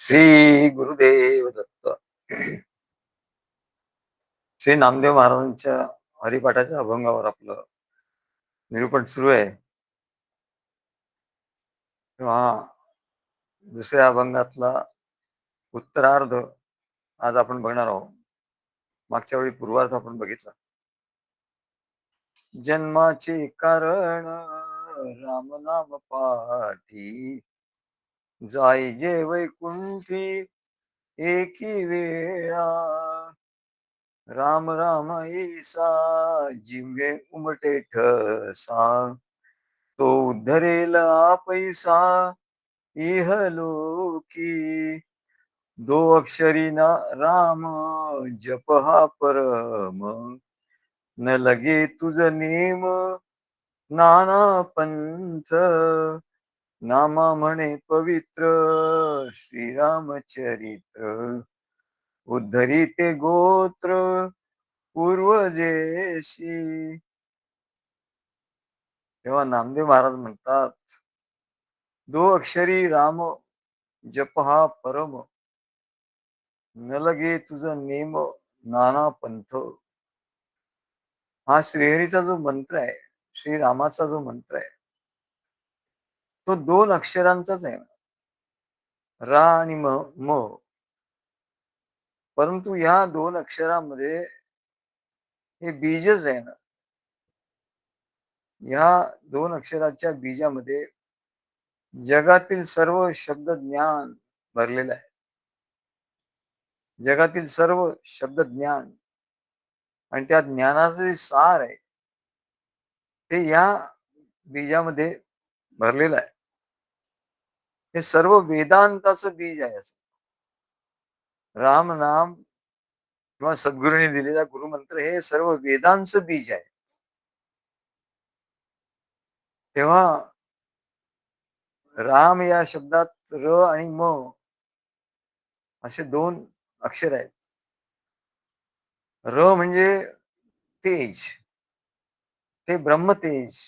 श्री गुरुदेव दत्त. श्री नामदेव महाराजांच्या हरिपाठाच्या अभंगावर आपलं निरूपण सुरू आहे. तेव्हा दुसऱ्या अभंगातला उत्तरार्ध आज आपण बघणार आहोत. मागच्या वेळी पूर्वार्ध आपण बघितला. जन्माचे कारण राम नाम पाठी, जाई जे वैकुंठी एकी वेळा. राम राम ऐसा जिवे उमटे ठसा, तो उद्धरेल पैसा इहलोकी. दो अक्षरी ना राम जप हा परम, न लगे तुझ नेम नाना पंथ. नामा म्हणे पवित्र श्रीरामचरित्र, उद्धरी ते गोत्र पूर्वजेशी. तेव्हा नामदेव महाराज म्हणतात, दो अक्षरी राम जप हा परम, न लगे तुझ नेम नाना पंथ. हा श्रीहरीचा जो मंत्र आहे, श्रीरामाचा जो मंत्र आहे, तो दोन अक्षरांचाच आहे. रा आणि म. परंतु या दोन अक्षरामध्ये हे बीजच आहे ना. या दोन अक्षराच्या बीजामध्ये जगातील सर्व शब्द ज्ञान भरलेलं आहे. जगातील सर्व शब्द ज्ञान आणि त्या ज्ञानाचं जे सार आहे ते या बीजामध्ये भरलेलं आहे. हे सर्व वेदांताचं बीज आहे. राम नाम किंवा सद्गुरूंनी दिलेला गुरुमंत्र हे सर्व वेदांचं बीज आहे. तेव्हा राम या शब्दात र आणि म असे दोन अक्षर आहेत. र म्हणजे तेज, ते ब्रह्मतेज,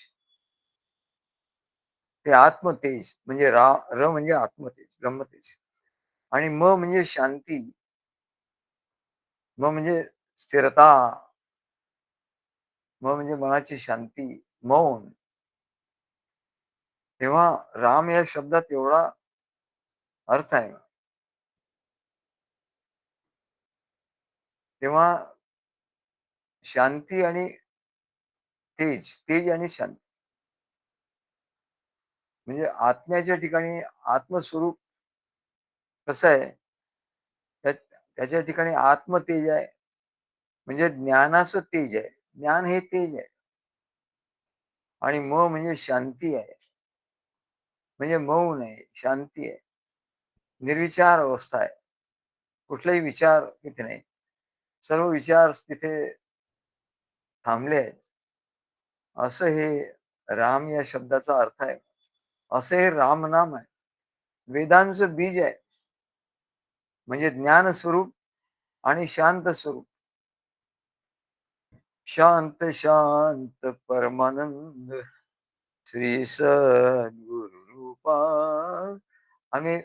ते आत्मतेज म्हणजे र म्हणजे आत्मतेज, ब्रह्मतेज. आणि म म्हणजे शांती, म म्हणजे स्थिरता, म म्हणजे मनाची शांती, मौन. तेव्हा राम या शब्दात एवढा अर्थ आहे. तेव्हा शांती आणि तेज, तेज आणि शांती म्हणजे आत्म्याच्या ठिकाणी आत्मस्वरूप कसं आहे, त्याच्या ठिकाणी आत्मतेज आहे. म्हणजे ज्ञानाचं तेज आहे. ज्ञान हे तेज आहे. आणि म म्हणजे शांती आहे. म्हणजे मौन आहे, शांती आहे, निर्विचार अवस्था आहे. कुठलाही विचार तिथे नाही. सर्व विचार तिथे थांबले आहेत. असं हे राम या शब्दाचा अर्थ आहे. असं हे रामनाम आहे. वेदांचं बीज आहे. म्हणजे ज्ञान स्वरूप आणि शांत स्वरूप. शांत शांत परमानंद श्री सद्गुरु रूपा. आम्ही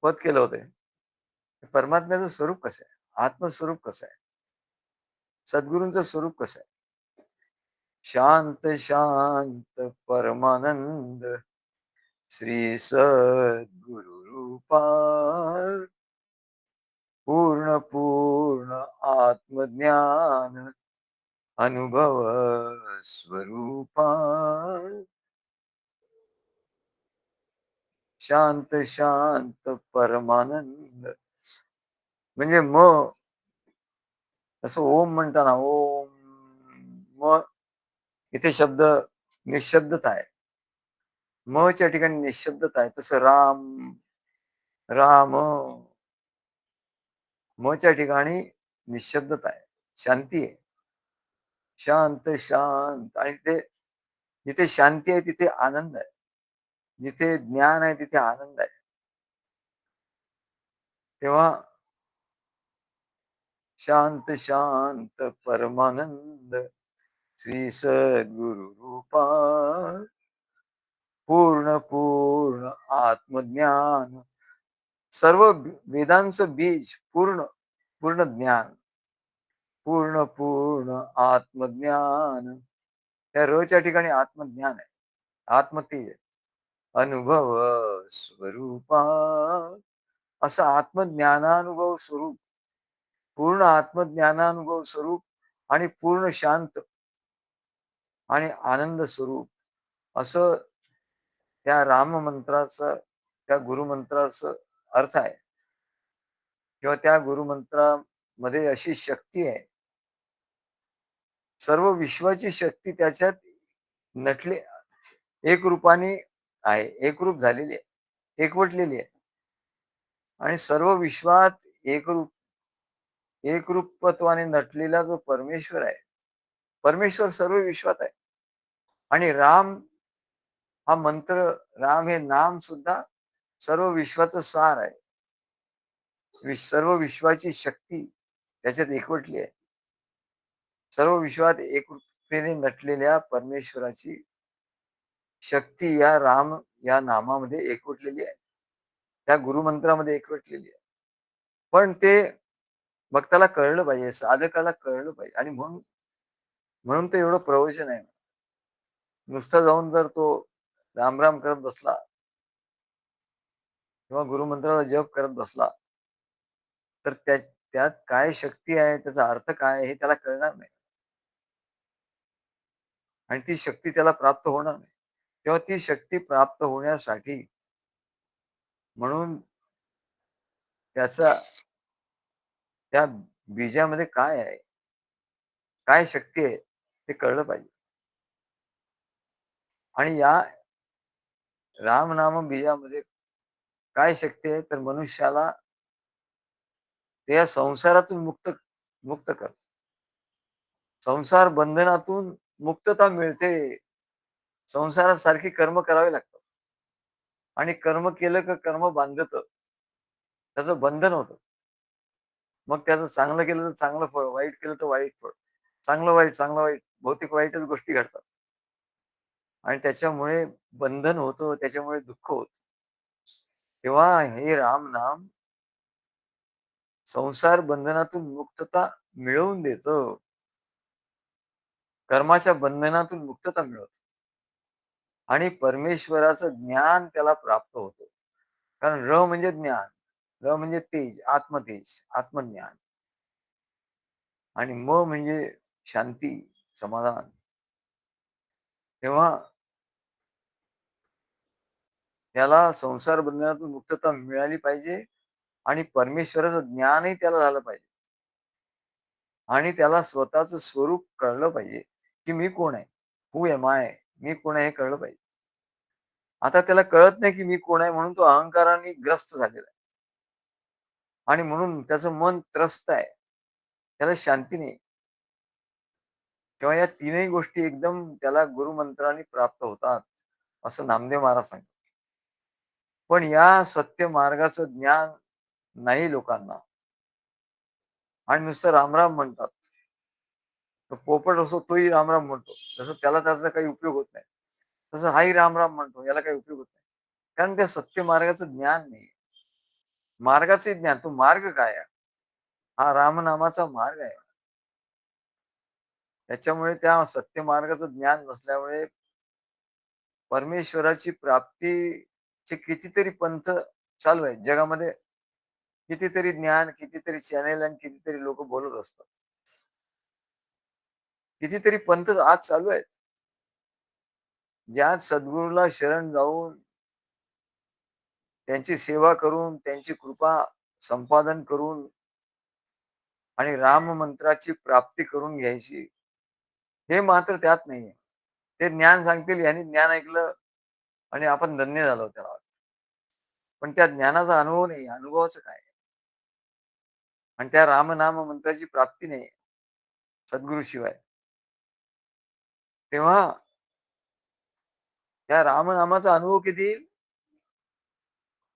पद केलं होतं. परमात्म्याचं स्वरूप कसं आहे, आत्मस्वरूप कसं आहे, सद्गुरूंचं स्वरूप कसं आहे. शांत शांत परमानंद श्री सद्गुरु रूपा, पूर्ण पूर्ण आत्मज्ञान अनुभव स्वरूपा. शांत शांत परमानंद म्हणजे मग असं ओम म्हणताना ओम, मग इथे शब्द निशब्दता आहे. मच्या ठिकाणी निशब्दता आहे. तसं राम, राम, मच्या ठिकाणी निशब्दता आहे, शांती आहे. शांत शांत आणि ते जिथे शांती आहे तिथे आनंद आहे. जिथे ज्ञान आहे तिथे आनंद आहे. तेव्हा शांत शांत परमानंद श्री सद्गुरु रूपा, पूर्ण पूर्ण आत्मज्ञान सर्व वेदांचं बीज पूर्ण, पूर्ण ज्ञान, पूर्ण, पूर्ण आत्मज्ञान. त्या च्या ठिकाणी आत्मज्ञान आहे. आत्मतेज आहे. अनुभव स्वरूपा असं आत्मज्ञानानुभव स्वरूप, पूर्ण आत्मज्ञानानुभव स्वरूप आणि पूर्ण शांत आणि आनंद स्वरूप असं त्या राममंत्राचं, त्या गुरुमंत्राचं अर्थ आहे किंवा त्या गुरुमंत्रामध्ये अशी शक्ती आहे. सर्व विश्वाची शक्ती त्याच्यात नटली, एक रूपाने आहे, एकरूप झालेली आहे, एकवटलेली आहे आणि सर्व विश्वात एकरूप एकरूपत्वाने नटलेला जो परमेश्वर आहे, परमेश्वर सर्व विश्वात आहे आणि राम हा मंत्र, राम हे नाम सुद्धा सर्व विश्वाचं सार आहे. सर्व विश्वाची शक्ती त्याच्यात एकवटली आहे. सर्व विश्वात एकरूपतेने नटलेल्या परमेश्वराची शक्ती या राम या नामामध्ये एकवटलेली आहे. त्या गुरुमंत्रामध्ये एकवटलेली आहे. पण ते भक्ताला कळलं पाहिजे, साधकाला कळलं पाहिजे आणि म्हणून म्हणून तर एवढं प्रवचन आहे. नुसता जाऊन जर तो राम-राम करत बसला किंवा गुरुमंत्राचा जप करत बसला, तर त्यात काय शक्ती आहे, त्याचा अर्थ काय आहे, हे त्याला कळणार नाही आणि ती शक्ती त्याला प्राप्त होणार नाही. तेव्हा ती शक्ती प्राप्त होण्यासाठी म्हणून त्याचा त्या बीजामध्ये काय आहे, काय शक्ती आहे, ते कळलं पाहिजे आणि या रामनाम बीजामध्ये काय शक्ती आहे, तर मनुष्याला त्या संसारातून मुक्त मुक्त करतं. संसार बंधनातून मुक्तता मिळते. संसारात सारखी कर्म करावी लागतात आणि कर्म केलं की कर्म बांधतं. त्याचं बंधन होतं. मग त्याचं चांगलं केलं तर चांगलं फळ, वाईट केलं तर वाईट फळ. चांगलं वाईट, चांगलं वाईट, भौतिक वाईटच गोष्टी घडतात आणि त्याच्यामुळे बंधन होतं, त्याच्यामुळे दुःख होतं. तेव्हा हे रामनाम संसार बंधनातून मुक्तता मिळवून देतं. कर्माच्या बंधनातून मुक्तता मिळवतं आणि परमेश्वराचं ज्ञान त्याला प्राप्त होतं. कारण म्हणजे ज्ञान, म्हणजे तेज, आत्मतेज, आत्मज्ञान आणि म्हणजे शांती, समाधान. तेव्हा त्याला संसार बंधनातून मुक्तता मिळाली पाहिजे आणि परमेश्वराचं ज्ञानही त्याला झालं पाहिजे आणि त्याला स्वतःचं स्वरूप कळलं पाहिजे, की मी कोण आहे? हू एम आय? मी कोण आहे हे कळलं पाहिजे. आता त्याला कळत नाही, की मी कोण आहे म्हणून तो अहंकाराने ग्रस्त झालेला आहे आणि म्हणून त्याचं मन त्रस्त आहे. त्याला शांती नाही. तेव्हा या तीनही गोष्टी एकदम त्याला गुरुमंत्राने प्राप्त होतात, असं नामदेव महाराज सांगतात. पण या सत्य मार्गाचं ज्ञान नाही लोकांना आणि नुसतं राम-राम म्हणतात. तो पोपट असो तोही राम-राम म्हणतो. तसं त्याला त्याचा काही उपयोग होत नाही. तसं हाही राम-राम म्हणतो, याला काही उपयोग होत नाही. कारण त्या सत्य मार्गाचं ज्ञान नाही. मार्गाचे ज्ञान, तो मार्ग काय आहे? हा रामनामाचा मार्ग आहे. त्याच्यामुळे त्या सत्य मार्गाचं ज्ञान नसल्यामुळे परमेश्वराची प्राप्तीचे कितीतरी पंथ चालू आहेत. जगामध्ये कितीतरी ज्ञान, कितीतरी चॅनेल आणि कितीतरी लोकं बोलत असतात. कितीतरी पंथ आज चालू आहेत. ज्या सद्गुरूला शरण जाऊन त्यांची सेवा करून, त्यांची कृपा संपादन करून आणि राम मंत्राची प्राप्ती करून घ्यायची. हे मात्र त्यात नाहीये. ते ज्ञान सांगतील, ह्यानी ज्ञान ऐकलं आणि आपण धन्य झालो त्याला. पण त्या ज्ञानाचा अनुभव नाही. अनुभवाचं काय? आणि त्या रामनाम मंत्राची प्राप्ती नाही सद्गुरूशिवाय. तेव्हा त्या रामनामाचा अनुभव किती येईल?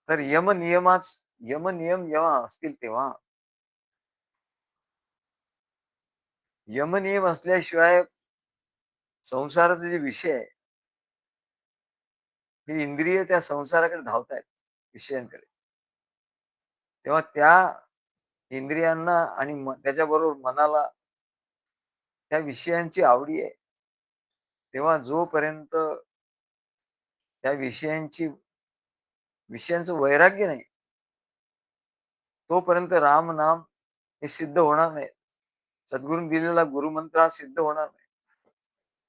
तर यम नियम जेव्हा असतील तेव्हा. यम नियम असल्याशिवाय संसाराचे जे विषय आहे, ही इंद्रिय त्या संसाराकडे धावतायत विषयांकडे. तेव्हा त्या इंद्रियांना आणि त्याच्याबरोबर मनाला त्या विषयांची आवडी आहे. तेव्हा जोपर्यंत त्या विषयांचं वैराग्य नाही, तोपर्यंत राम-नाम हे सिद्ध होणार नाही. सद्गुरूंनी दिलेला गुरुमंत्र हा सिद्ध होणार नाही.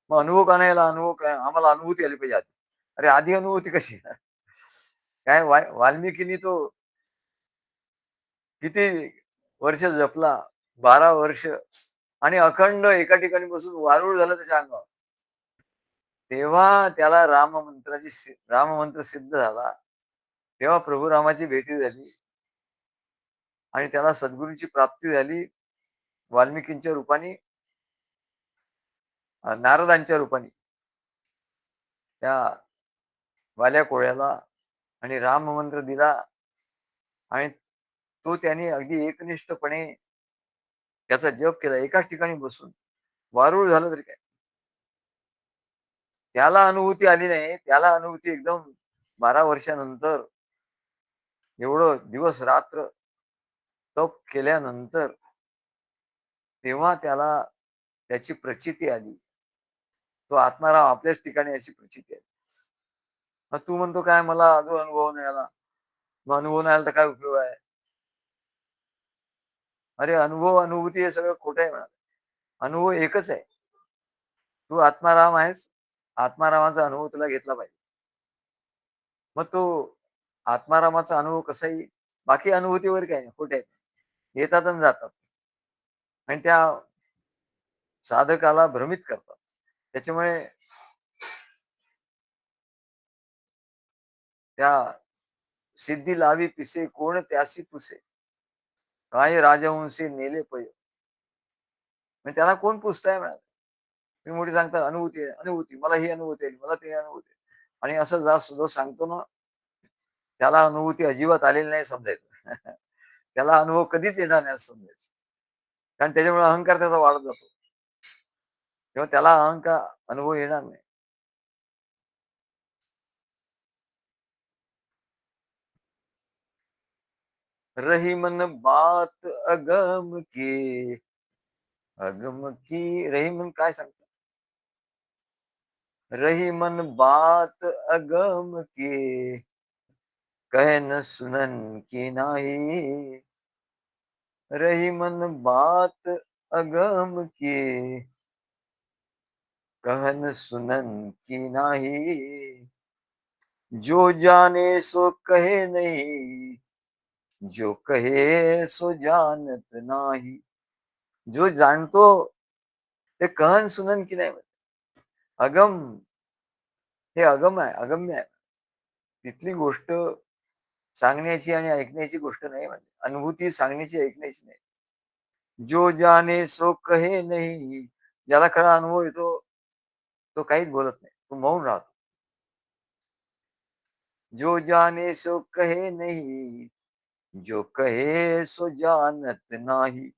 मग अनुभव का नाही आला? अनुभव काय? आम्हाला अनुभूती आली पाहिजे आधी. अरे आधी अनुभूती कशी? काय वाल्मिकीनी तो किती वर्ष जपला? 12 वर्ष आणि अखंड एका ठिकाणी बसून वारूळ झालं त्याच्या अंगावर. तेव्हा त्याला राममंत्र सिद्ध झाला. तेव्हा प्रभू रामाची भेटी झाली आणि त्याला सद्गुरूंची प्राप्ती झाली वाल्मिकींच्या रूपाने, नारदांच्या रूपाने त्या वाल्या कोळ्याला आणि राममंत्र दिला आणि तो त्याने अगदी एकनिष्ठपणे त्याचा जप केला एकाच ठिकाणी बसून. वारूळ झालं तरी काय. त्याला अनुभूती आली नाही. त्याला अनुभूती एकदम 12 वर्षानंतर एवढं दिवस-रात्र तप केल्यानंतर तेव्हा त्याला त्याची प्रचिती आली. तो आत्माराम आपल्याच ठिकाणी अशी प्रचिती आली. मग तू म्हणतो काय मला अजून अनुभव नाही आला. मग अनुभव नाही आला तर काय उपयोग आहे? अरे अनुभव, अनुभूती हे सगळं खोटं आहे म्हणा. अनुभव एकच आहे. तू आत्माराम आहेस. आत्मारामाचा अनुभव तुला घेतला पाहिजे. मग तो आत्मारामाचा अनुभव कसाही बाकी अनुभूती वगैरे काही नाही, खोट्या आहेत. येतात आणि जातात आणि त्या साधकाला भ्रमित करतात. त्याच्यामुळे त्या सिद्धी लावी पिसे कोण त्यासी पुसे. काय राजहंसी नेले पै. म्हणजे त्याला कोण पुसताय म्हणा. तुम्ही मोठी सांगता अनुभूती आहे, अनुभूती. मला ही अनुभूती आली, मला ती अनुभूती आली. आणि असं जो सांगतो ना, त्याला अनुभूती अजिबात आलेली नाही समजायचं. त्याला अनुभव कधीच येणार नाही असं समजायचं. कारण त्याच्यामुळे अहंकार त्याचा वाढत जातो. तेव्हा त्याला अनुभव येणार नाही. रही मन बात अगम की, अगम की रही मन काय सांगतो? रही मन बात अगम की, कहे न सुनन की नाही. रही मन बात अगम की, कहन सुनन की नाही. जो जाने सो कहे नहीं, जो कहे सो जानत नाही. जो जाणतो ते कहन सुनन की नाही. अगम हे अगम आहे, अगम्य आहे. तिथली गोष्ट सांगण्याची आणि ऐकण्याची गोष्ट नाही म्हणजे. अनुभूती सांगण्याची, ऐकण्याची नाही. जो जाने सो कहे नहीं. ज्याला खरा अनुभव येतो, तो काहीच बोलत नाही. तो मौन राहतो. जो जाने सो कहे नहीं, जो कहे सो जानत नाही.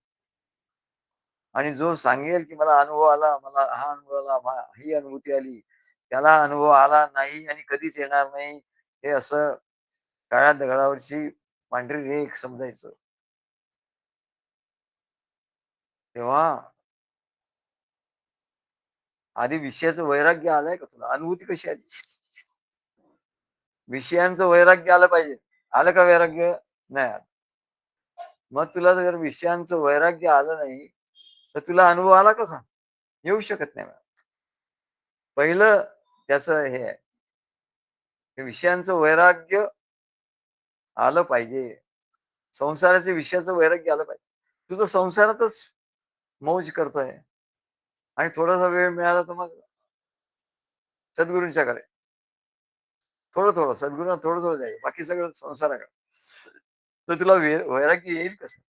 आणि जो सांगेल, की मला अनुभव आला, मला हा अनुभव आला, ही अनुभूती आली, त्याला अनुभव आला नाही आणि कधीच येणार नाही. हे असं काळ्या दगडावरची पांढरी रेघ समजायचं. तेव्हा आधी विषयाचं वैराग्य आलंय का तुला? अनुभूती कशी आली? विषयांचं वैराग्य आलं पाहिजे. आलं का वैराग्य? नाही आलं. मग तुला जर विषयांचं वैराग्य आलं नाही, तर तुला अनुभव आला कसा? येऊ शकत नाही. पहिलं त्याचं हे आहे, की विषयांचं वैराग्य आलं पाहिजे. संसाराच्या विषयाचं वैराग्य आलं पाहिजे. तुझं संसारातच मौज करतोय आणि थोडासा वेळ मिळाला तर मग सद्गुरूंच्याकडे. थोडं-थोडं सद्गुरूंना थोडं-थोडं द्यायचं. बाकी सगळं संसाराकडे. तर तुला वैराग्य येईल कसं?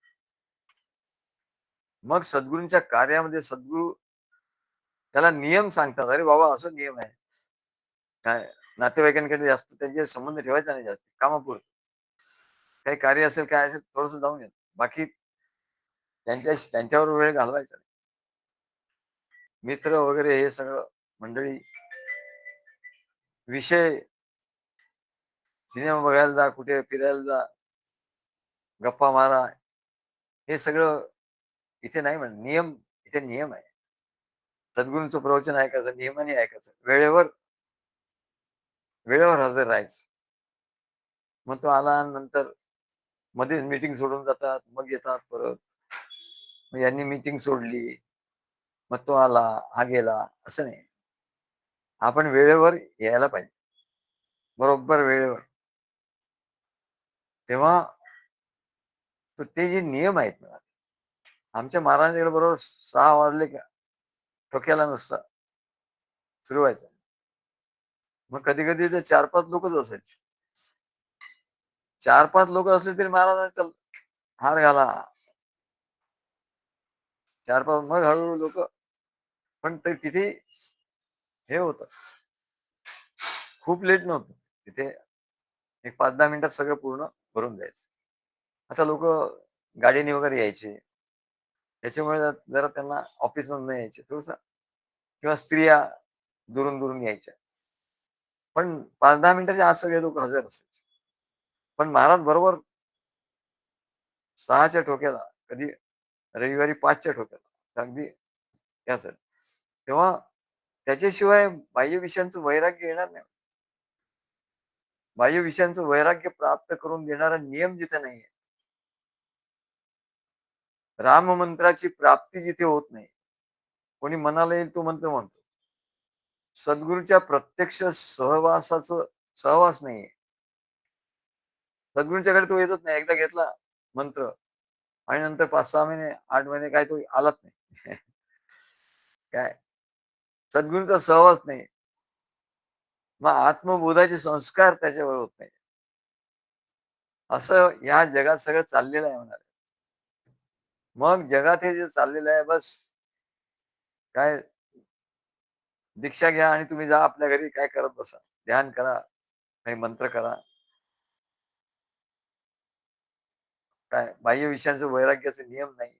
मग सद्गुरूंच्या कार्यामध्ये सद्गुरू त्याला नियम सांगतात. अरे बाबा असा नियम आहे. काय नातेवाईकांकडे जास्त त्यांचे संबंध ठेवायचा नाही जास्त. कामापुरतं. काही कार्य असेल, काय असेल थोडंसं जाऊन येतो. बाकी त्यांच्यावर वेळ घालवायचा नाही. मित्र वगैरे हे सगळं मंडळी, विषय सिनेमा बघायला जा, कुठे फिरायला जा. गप्पा मारा, हे सगळं इथे नाही म्हणत. इथे नियम आहे. सद्गुरूंचं प्रवचन ऐकायचं, नियमाने ऐकायचं. वेळेवर हजर राहायचं. मग तो आला नंतर मध्येच मीटिंग सोडून जातात, मग येतात परत. मग यांनी मीटिंग सोडली, मग तो आला, हा गेला, असं नाही. आपण वेळेवर यायला पाहिजे. बरोबर वेळेवर. तेव्हा ते जे नियम आहेत ना, आमच्या महाराजांकडे बरोबर 6 वाजले का ठोक्याला नुसतं सुरू व्हायचं. मग कधी-कधी ते 4-5 लोकच असायचे. 4-5 लोकं असले तरी महाराज म्हणे, "चल हार घाला." 4-5 मग हळू-हळू लोकं पण ते तिथे हे होतं, खूप लेट नव्हतं. तिथे एक 5-10 मिनिटात सगळं पूर्ण भरून जायचं. आता लोकं गाडीने वगैरे यायचे. त्याच्यामुळे जरा त्यांना ऑफिसमधनं यायचे थोडंसं किंवा स्त्रिया दुरून-दुरून यायच्या. पण 5-10 मिनिटाच्या आत सगळे लोक हजर असायचे. पण महाराज बरोबर 6च्या ठोक्याला, कधी रविवारी 5च्या ठोक्याला अगदी त्याच तेव्हा त्याच्याशिवाय बाह्य विषयांचं वैराग्य येणार नाही. बाह्य विषयांचं वैराग्य प्राप्त करून देणारा नियम जिथे नाहीये. राममंत्राची प्राप्ती जिथे होत नाही. कोणी मनाला येईल तो मंत्र म्हणतो. सद्गुरूच्या प्रत्यक्ष सहवास नाहीये. सद्गुरूंच्याकडे तो येतच नाही. एकदा घेतला मंत्र आणि नंतर 5-6 महिने, 8 महिने काय तो आलाच नाही. काय सद्गुरूंचा सहवास नाही. मग आत्मबोधाचे संस्कार त्याच्यावर होत नाही. असं या जगात सगळं चाललेलं आहे म्हणाले. मग जगात हे जे चाललेलं आहे बस काय दीक्षा घ्या आणि तुम्ही जा आपल्या घरी काय करत बसा. ध्यान करा, काही मंत्र करा. काय बाह्य विषयांचं वैराग्याचे नियम नाही.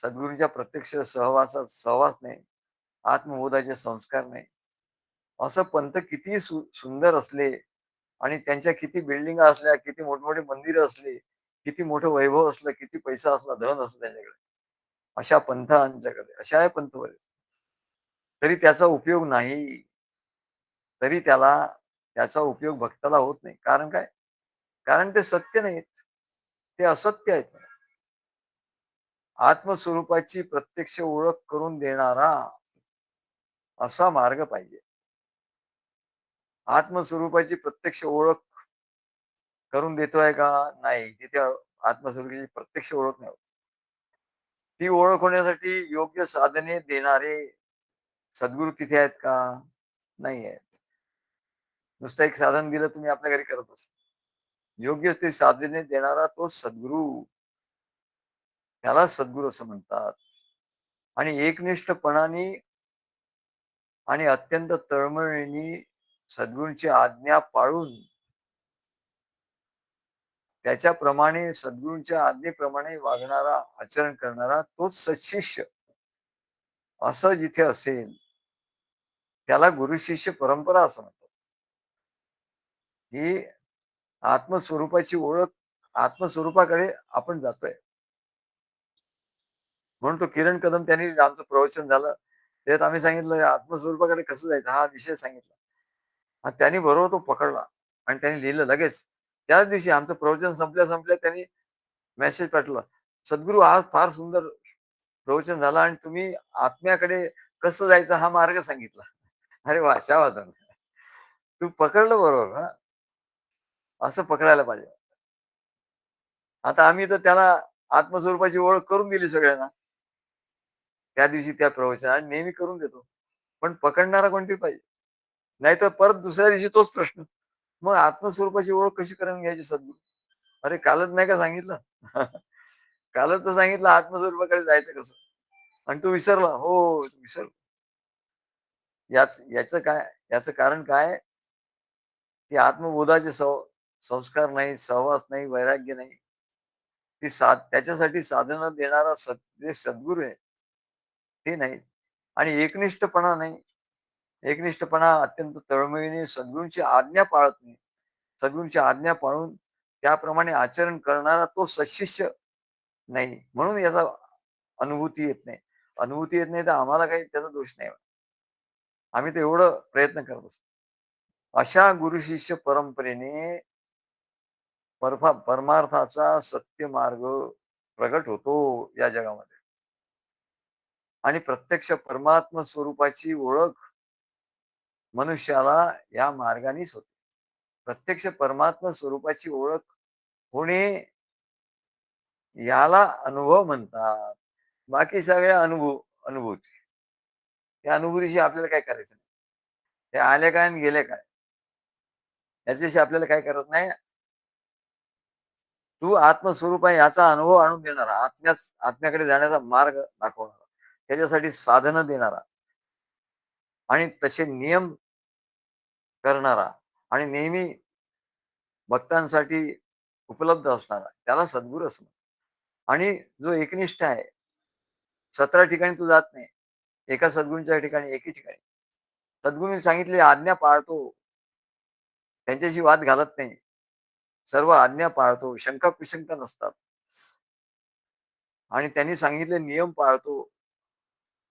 सद्गुरूंच्या प्रत्यक्ष सहवासात सहवास नाही. आत्मबोधाचे संस्कार नाही. असं पंथ किती सुंदर असले आणि त्यांच्या किती बिल्डिंगा असल्या, किती मोठमोठे मंदिरं असली, किती मोठं वैभव असलं, किती पैसा असला, धन असलं त्यांच्याकडे. अशा पंथांच्याकडे, अशा पंथ बरेच. तरी त्याचा उपयोग नाही. तरी त्याचा उपयोग भक्ताला होत नाही. कारण काय? कारण ते सत्य नाहीत. ते असत्य आहेत. आत्मस्वरूपाची प्रत्यक्ष ओळख करून देणारा असा मार्ग पाहिजे. आत्मस्वरूपाची प्रत्यक्ष ओळख करून देतोय का? नाही. तिथे आत्मस्वरूपाची प्रत्यक्ष ओळख नाही होत. ती ओळख होण्यासाठी योग्य साधने देणारे सद्गुरू तिथे आहेत का? नाही आहेत. नुसतं एक साधन दिलं तुम्ही आपल्या घरी करत असाल. योग्य ते साधने देणारा तो सद्गुरू, त्याला सद्गुरू असं म्हणतात. आणि एकनिष्ठपणाने आणि अत्यंत तळमळीने सद्गुरूंची आज्ञा पाळून त्याच्याप्रमाणे सद्गुरूंच्या आज्ञेप्रमाणे वागणारा, आचरण करणारा तोच सत्शिष्य असं जिथे असेल, त्याला गुरु-शिष्य परंपरा असं म्हणतात. ही आत्मस्वरूपाची ओळख, आत्मस्वरूपाकडे आपण जातोय. म्हणून तो किरण कदम त्यांनी आमचं प्रवचन झालं. त्यात आम्ही सांगितलं आत्मस्वरूपाकडे कसं जायचं हा विषय सांगितला. आणि त्यांनी बरोबर तो पकडला आणि त्यांनी लिहिलं लगेच. त्याच दिवशी आमचं प्रवचन संपल्या त्यांनी मेसेज पाठवला. "सद्गुरू आज फार सुंदर प्रवचन झालं आणि तुम्ही आत्म्याकडे कसं जायचं हा मार्ग सांगितला." अरे वाह! शाबास. तू पकडलं बरोबर हां. असं पकडायला पाहिजे. आता आम्ही तर त्याला आत्मस्वरूपाची ओळख करून दिली सगळ्यांना. त्या दिवशी त्या प्रवचनात आणि नेहमी करून देतो. पण पकडणारा कोणतरी पाहिजे. नाहीतर परत दुसऱ्या दिवशी तोच प्रश्न. मग आत्मस्वरूपाची ओळख कशी करून घ्यायची सद्गुरू? अरे कालच नाही का सांगितलं? कालच तर सांगितलं आत्मस्वरूपाकडे जायचं कसं? आणि तू विसरला. हो, विसरलो. याचं काय याचं कारण काय? की आत्मबोधाचे संस्कार नाही, सहवास नाही, वैराग्य नाही. त्याच्यासाठी साधना देणारा जे सद्गुरू आहे, ते नाही. आणि एकनिष्ठपणा नाही. एकनिष्ठपणा अत्यंत तळमळीने सद्गुरूंची आज्ञा पाळत नाही. सद्गुरूंची आज्ञा पाळून त्याप्रमाणे आचरण करणारा तो सत्शिष्य नाही. म्हणून याचा अनुभूती येत नाही. अनुभूती येत नाही तर आम्हाला काही त्याचा दोष नाही. आम्ही तर एवढं प्रयत्न करत असतो. अशा गुरु-शिष्य परंपरेने परमार्थाचा सत्य मार्ग प्रगट होतो या जगामध्ये आणि प्रत्यक्ष परमात्म स्वरूपाची ओळख मनुष्याला या मार्गानेच होते. प्रत्यक्ष परमात्मा स्वरूपाची ओळख होणे याला अनुभव म्हणतात. बाकी सगळ्या अनुभूती. त्या अनुभूतीशी आपल्याला काय करायचं नाही. ते आले काय आणि गेले काय याच्याशी आपल्याला काय करत नाही. तू आत्मस्वरूप आहे याचा अनुभव आणून देणारा, आत्म्याकडे जाण्याचा मार्ग दाखवणारा, त्याच्यासाठी साधनं देणारा आणि तसे नियम करणारा आणि नेहमी भक्तांसाठी उपलब्ध असणारा त्याला सद्गुरू असं म्हणतात. आणि जो एकनिष्ठ आहे, 17 ठिकाणी तू जात नाही. एका सद्गुरूंच्या ठिकाणी, एके ठिकाणी. सद्गुरूंनी सांगितलेली आज्ञा पाळतो. त्यांच्याशी वाद घालत नाही. सर्व आज्ञा पाळतो. शंका-कुशंका नसतात. आणि त्यांनी सांगितलेले नियम पाळतो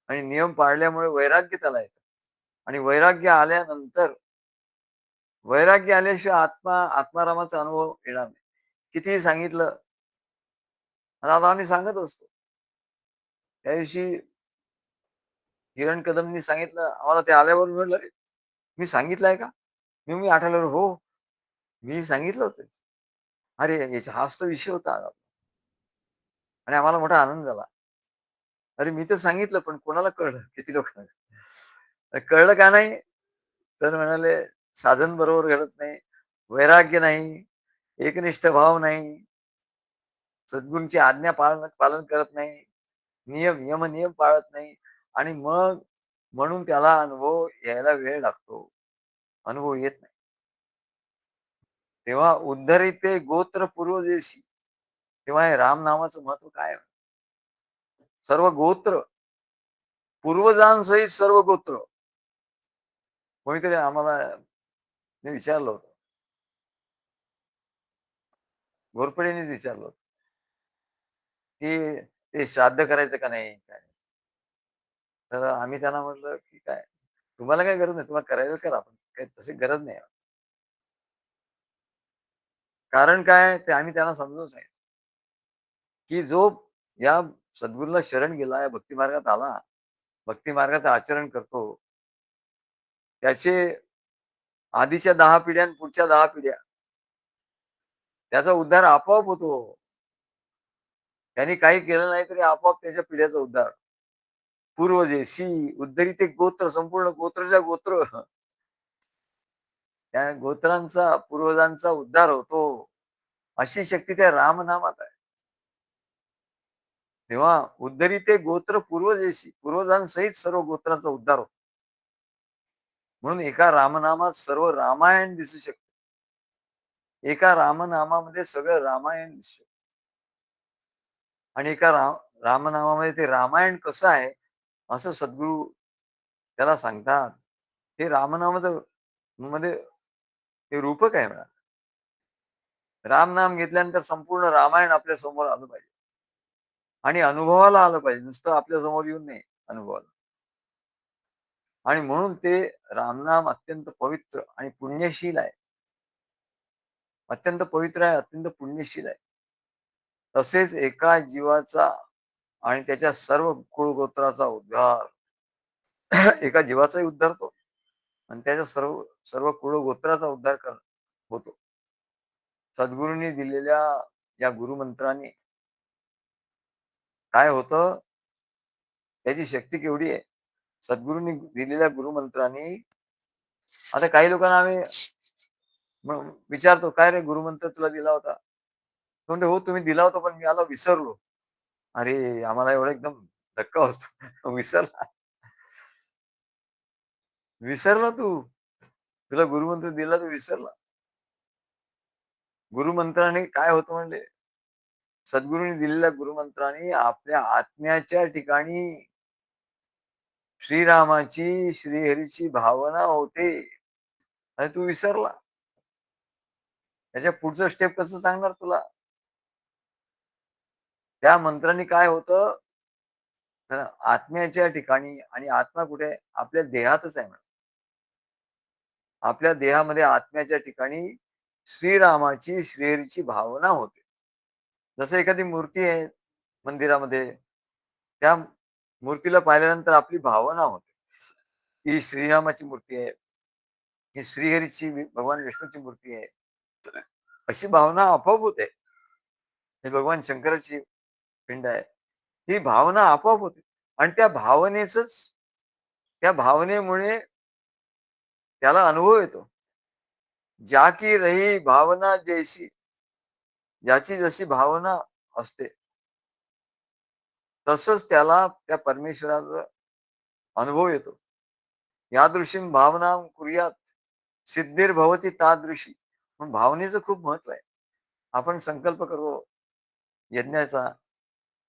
आणि नियम पाळल्यामुळे वैराग्य त्याला येतं. आणि वैराग्य आल्यानंतर वैराग्य आल्याशिवाय आत्मारामाचा अनुभव येणार नाही. कितीही सांगितलं, आता आम्ही सांगत असतो. त्या दिवशी किरण कदमनी सांगितलं, आम्हाला ते आल्यावर म्हटलं, "अरे, मी सांगितलं आहे का?" मी आठवल्यावर, "हो, मी सांगितलं होतं." अरे, हाच तर विषय होता आणि आम्हाला मोठा आनंद झाला. अरे, मी तर सांगितलं, पण कोणाला कळलं? किती लोकांना कळलं का नाही? तर म्हणाले, "साधन बरोबर घडत नाही, वैराग्य नाही, एकनिष्ठ भाव नाही, सद्गुरूंची आज्ञा पालन करत नाही, नियम पाळत नाही आणि मग म्हणून त्याला अनुभव यायला वेळ लागतो. अनुभव येत नाही. तेव्हा उद्धरिते गोत्र पूर्वदेशी. तेव्हा हे राम नामाचं महत्व काय आहे? सर्व गोत्र, पूर्वजांसहित सर्व गोत्र. कोणीतरी आम्हाला मी विचारलं होतं. घोरपडेंनीच विचारलं होतं, की ते श्राद्ध करायचं का नाही? काय? तर आम्ही त्यांना म्हटलं, की "काय तुम्हाला काही गरज नाही. तुम्हाला करायचं करा, पण काही तशी गरज नाही." कारण काय ते आम्ही त्यांना समजून सांगितलं, की जो या सद्गुरूला शरण गेला, या भक्ती मार्गात आला, भक्ती मार्गाचं आचरण करतो, त्याचे आधीच्या 10 पिढ्या आणि पुढच्या 10 पिढ्या त्याचा उद्धार आपोआप होतो. त्यांनी काही केलं नाही तरी आपोआप त्याच्या पिढ्याचा उद्धार. पूर्वजेशी उद्धरित एक गोत्र, संपूर्ण गोत्रच्या गोत्र त्या गोत्रांचा, पूर्वजांचा उद्धार होतो. अशी शक्ती त्या रामनामात आहे. तेव्हा उद्धरित एक गोत्र पूर्वजेशी, पूर्वजांसहित सर्व गोत्रांचा उद्धार होतो. म्हणून एका रामनामात सर्व रामायण दिसू शकते. एका रामनामामध्ये सगळं रामायण दिसू शकतं. आणि एका रामनामामध्ये ते रामायण कसं आहे, असं सद्गुरू त्याला सांगतात. हे रामनामाचं मध्ये हे रूपक आहे म्हणा. राम नाम घेतल्यानंतर संपूर्ण रामायण आपल्या समोर आलं पाहिजे आणि अनुभवाला आलं पाहिजे. नुसतं आपल्या समोर येऊन नाही अनुभवाला. आणि म्हणून ते रामनाम अत्यंत पवित्र आणि पुण्यशील आहे. अत्यंत पवित्र आहे, अत्यंत पुण्यशील आहे. तसेच एका जीवाचा आणि त्याच्या सर्व कुळगोत्राचा उद्धार एका जीवाचाही उद्धार होतो आणि त्याच्या सर्व सर्व कुळगोत्राचा उद्धार होतो. सद्गुरूंनी दिलेल्या या गुरुमंत्राने काय होतं, त्याची शक्ती केवढी आहे. सद्गुरूंनी दिलेल्या गुरुमंत्राने आता काही लोकांना आम्ही विचारतो, "काय रे गुरुमंत्र तुला दिला होता?" तो म्हणतो, "हो, तुम्ही दिला होता, पण मी आला विसरलो." अरे, आम्हाला एवढा एकदम धक्का बसतो. विसरला? विसरला तू? तुला गुरुमंत्र दिला, तू विसरला? गुरुमंत्राने काय होतं म्हणजे सद्गुरूंनी दिलेल्या गुरुमंत्राने आपल्या आत्म्याच्या ठिकाणी श्रीरामाची, श्रीहरीची भावना होते आणि तू विसरला. त्याच्या पुढचं स्टेप कसं सांगणार तुला? त्या मंत्राने काय होतं, तर आत्म्याच्या ठिकाणी आणि आत्मा कुठे आहे? आपल्या देहातच आहे म्हणा. आपल्या देहामध्ये आत्म्याच्या ठिकाणी श्रीरामाची, श्रीहरीची भावना होते. जसं एखादी मूर्ती आहे मंदिरामध्ये, त्या मूर्तीला पाहिल्यानंतर आपली भावना होते. ही श्रीरामाची मूर्ती आहे, ही श्रीहरीची भगवान विष्णूची मूर्ती आहे. अशी भावना आपोआप होते. हे भगवान शंकराची पिंड आहे. ही भावना आपोआप होते आणि त्या भावनेमुळे त्याला अनुभव येतो. "ज्या की रही भावना जैसी" ज्याची जशी भावना असते, तसंच त्याला त्या परमेश्वराचा अनुभव येतो. "यादृशीं भावनां कुर्यात सिद्धिर्भवती तादृशी." पण भावनेचं खूप महत्व आहे. आपण संकल्प करतो यज्ञाचा,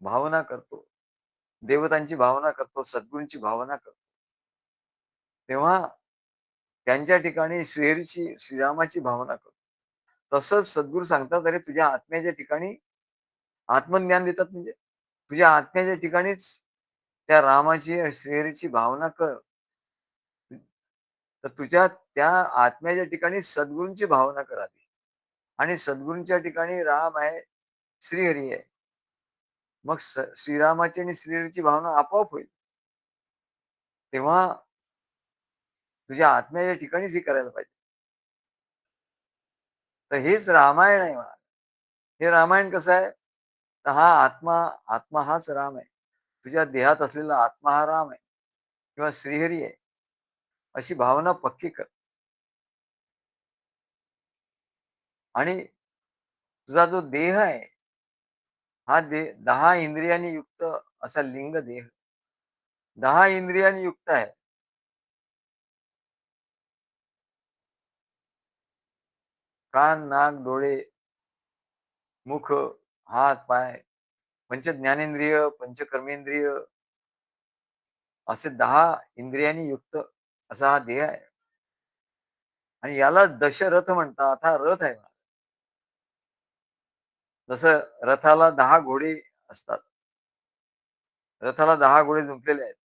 भावना करतो, देवतांची भावना करतो, सद्गुरूंची भावना करतो. तेव्हा त्यांच्या ठिकाणी श्रीहरीची, श्रीरामाची भावना करतो. तसंच सद्गुरू सांगतात, "अरे तुझ्या आत्म्याच्या ठिकाणी" आत्मज्ञान देतात म्हणजे तुझ्या आत्म्याच्या ठिकाणीच त्या रामाची, श्रीहरीची भावना कर. तर तुझ्या त्या आत्म्याच्या ठिकाणी सद्गुरूंची भावना कर आधी आणि सद्गुरूंच्या ठिकाणी राम आहे, श्रीहरी आहे. मग श्रीरामाची आणि श्रीहरीची भावना आपोआप होईल. तेव्हा तुझ्या आत्म्याच्या ठिकाणीच हे करायला पाहिजे. तर हेच रामायण आहे म्हणा. हे रामायण कसं आहे? तर हा आत्मा आत्मा हाच राम आहे. तुझ्या देहात असलेला आत्मा हा राम आहे किंवा श्रीहरी आहे. अशी भावना पक्की कर आणि तुझा जो देह आहे, हा 10 इंद्रियांनी युक्त असा लिंग देह 10 इंद्रियांनी युक्त आहे. कान, नाक, डोळे, मुख, हात, पाय, पंच ज्ञानेंद्रिय, पंच कर्मेंद्रिय असे 10 इंद्रियांनी युक्त असा हा देह आहे आणि याला दशरथ म्हणतात. हा रथ आहे. जसं रथाला 10 घोडे असतात. रथाला 10 घोडे जुंपलेले आहेत.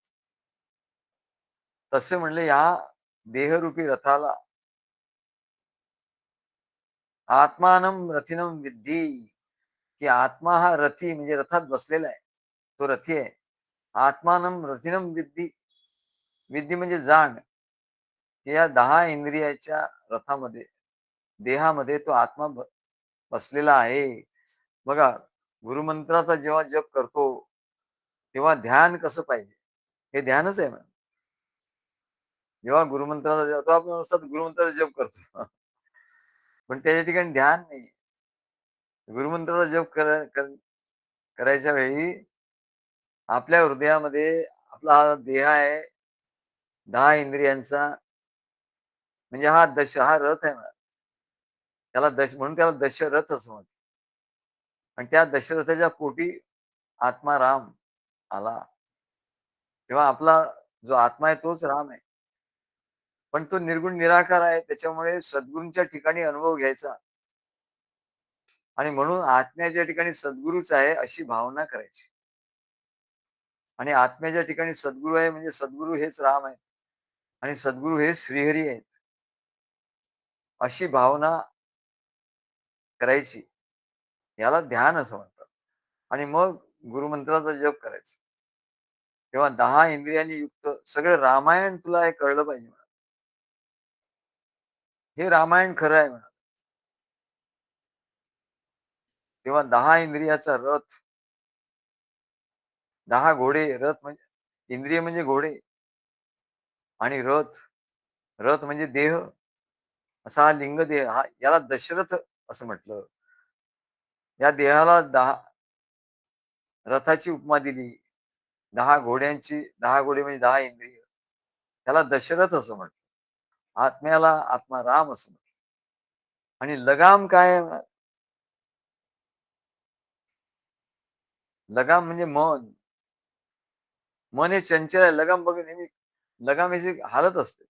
तसे म्हणले या देहरूपी रथाला आत्मानं रथिनं विद्धी, की आत्मा हा रथी म्हणजे रथात बसलेला आहे. तो रथी आहे. आत्मानं रथिनं विद्धी, विद्धी म्हणजे जाण, की या 10 इंद्रियाच्या रथामध्ये, देहामध्ये तो आत्मा बसलेला आहे. बघा, गुरुमंत्राचा जेव्हा जप करतो, तेव्हा ध्यान कसं पाहिजे? हे ध्यानच आहे. जेव्हा गुरुमंत्राचा जप तो आपण नुसता गुरुमंत्राचा जप करतो. पण त्याच्या ठिकाणी ध्यान नाही. गुरुमंत्राचा जप करायच्या वेळी आपल्या हृदयामध्ये आपला हा देह आहे 10 इंद्रियांचा म्हणजे हा रथ आहे म्हणा. त्याला म्हणून त्याला दशरथ असं म्हणतात. आणि त्या दशरथाच्या पोटी आत्मा राम आला. तेव्हा आपला जो आत्मा आहे तोच राम आहे. पण तो निर्गुण निराकार आहे. त्याच्यामुळे सद्गुरूंच्या ठिकाणी अनुभव घ्यायचा आणि म्हणून आत्म्याच्या ठिकाणी सद्गुरूच आहे अशी भावना करायची. आणि आत्म्याच्या ठिकाणी सद्गुरू आहे म्हणजे सद्गुरू हेच राम आहेत आणि सद्गुरू हेच श्रीहरी आहेत. अशी भावना करायची. याला ध्यान असं म्हणतात. आणि मग गुरुमंत्राचा जप करायचा. तेव्हा 10 इंद्रियांनी युक्त सगळं रामायण तुला हे कळलं पाहिजे म्हणा. हे रामायण खरं आहे म्हणा. तेव्हा 10 इंद्रियाचा रथ, 10 घोडे, रथ म्हणजे इंद्रिय म्हणजे घोडे आणि रथ म्हणजे देह. असा हा लिंगदेह याला दशरथ असं म्हटलं. या देहाला 10 रथाची उपमा दिली. 10 घोड्यांची 10 घोडे म्हणजे 10 इंद्रिय. त्याला दशरथ असं म्हटलं. आत्म्याला आत्मा राम असं म्हटलं. आणि लगाम काय आहे? लगाम म्हणजे मन. मन हे चंचल आहे. लगाम बघ नेहमी लगाम याची हालत असते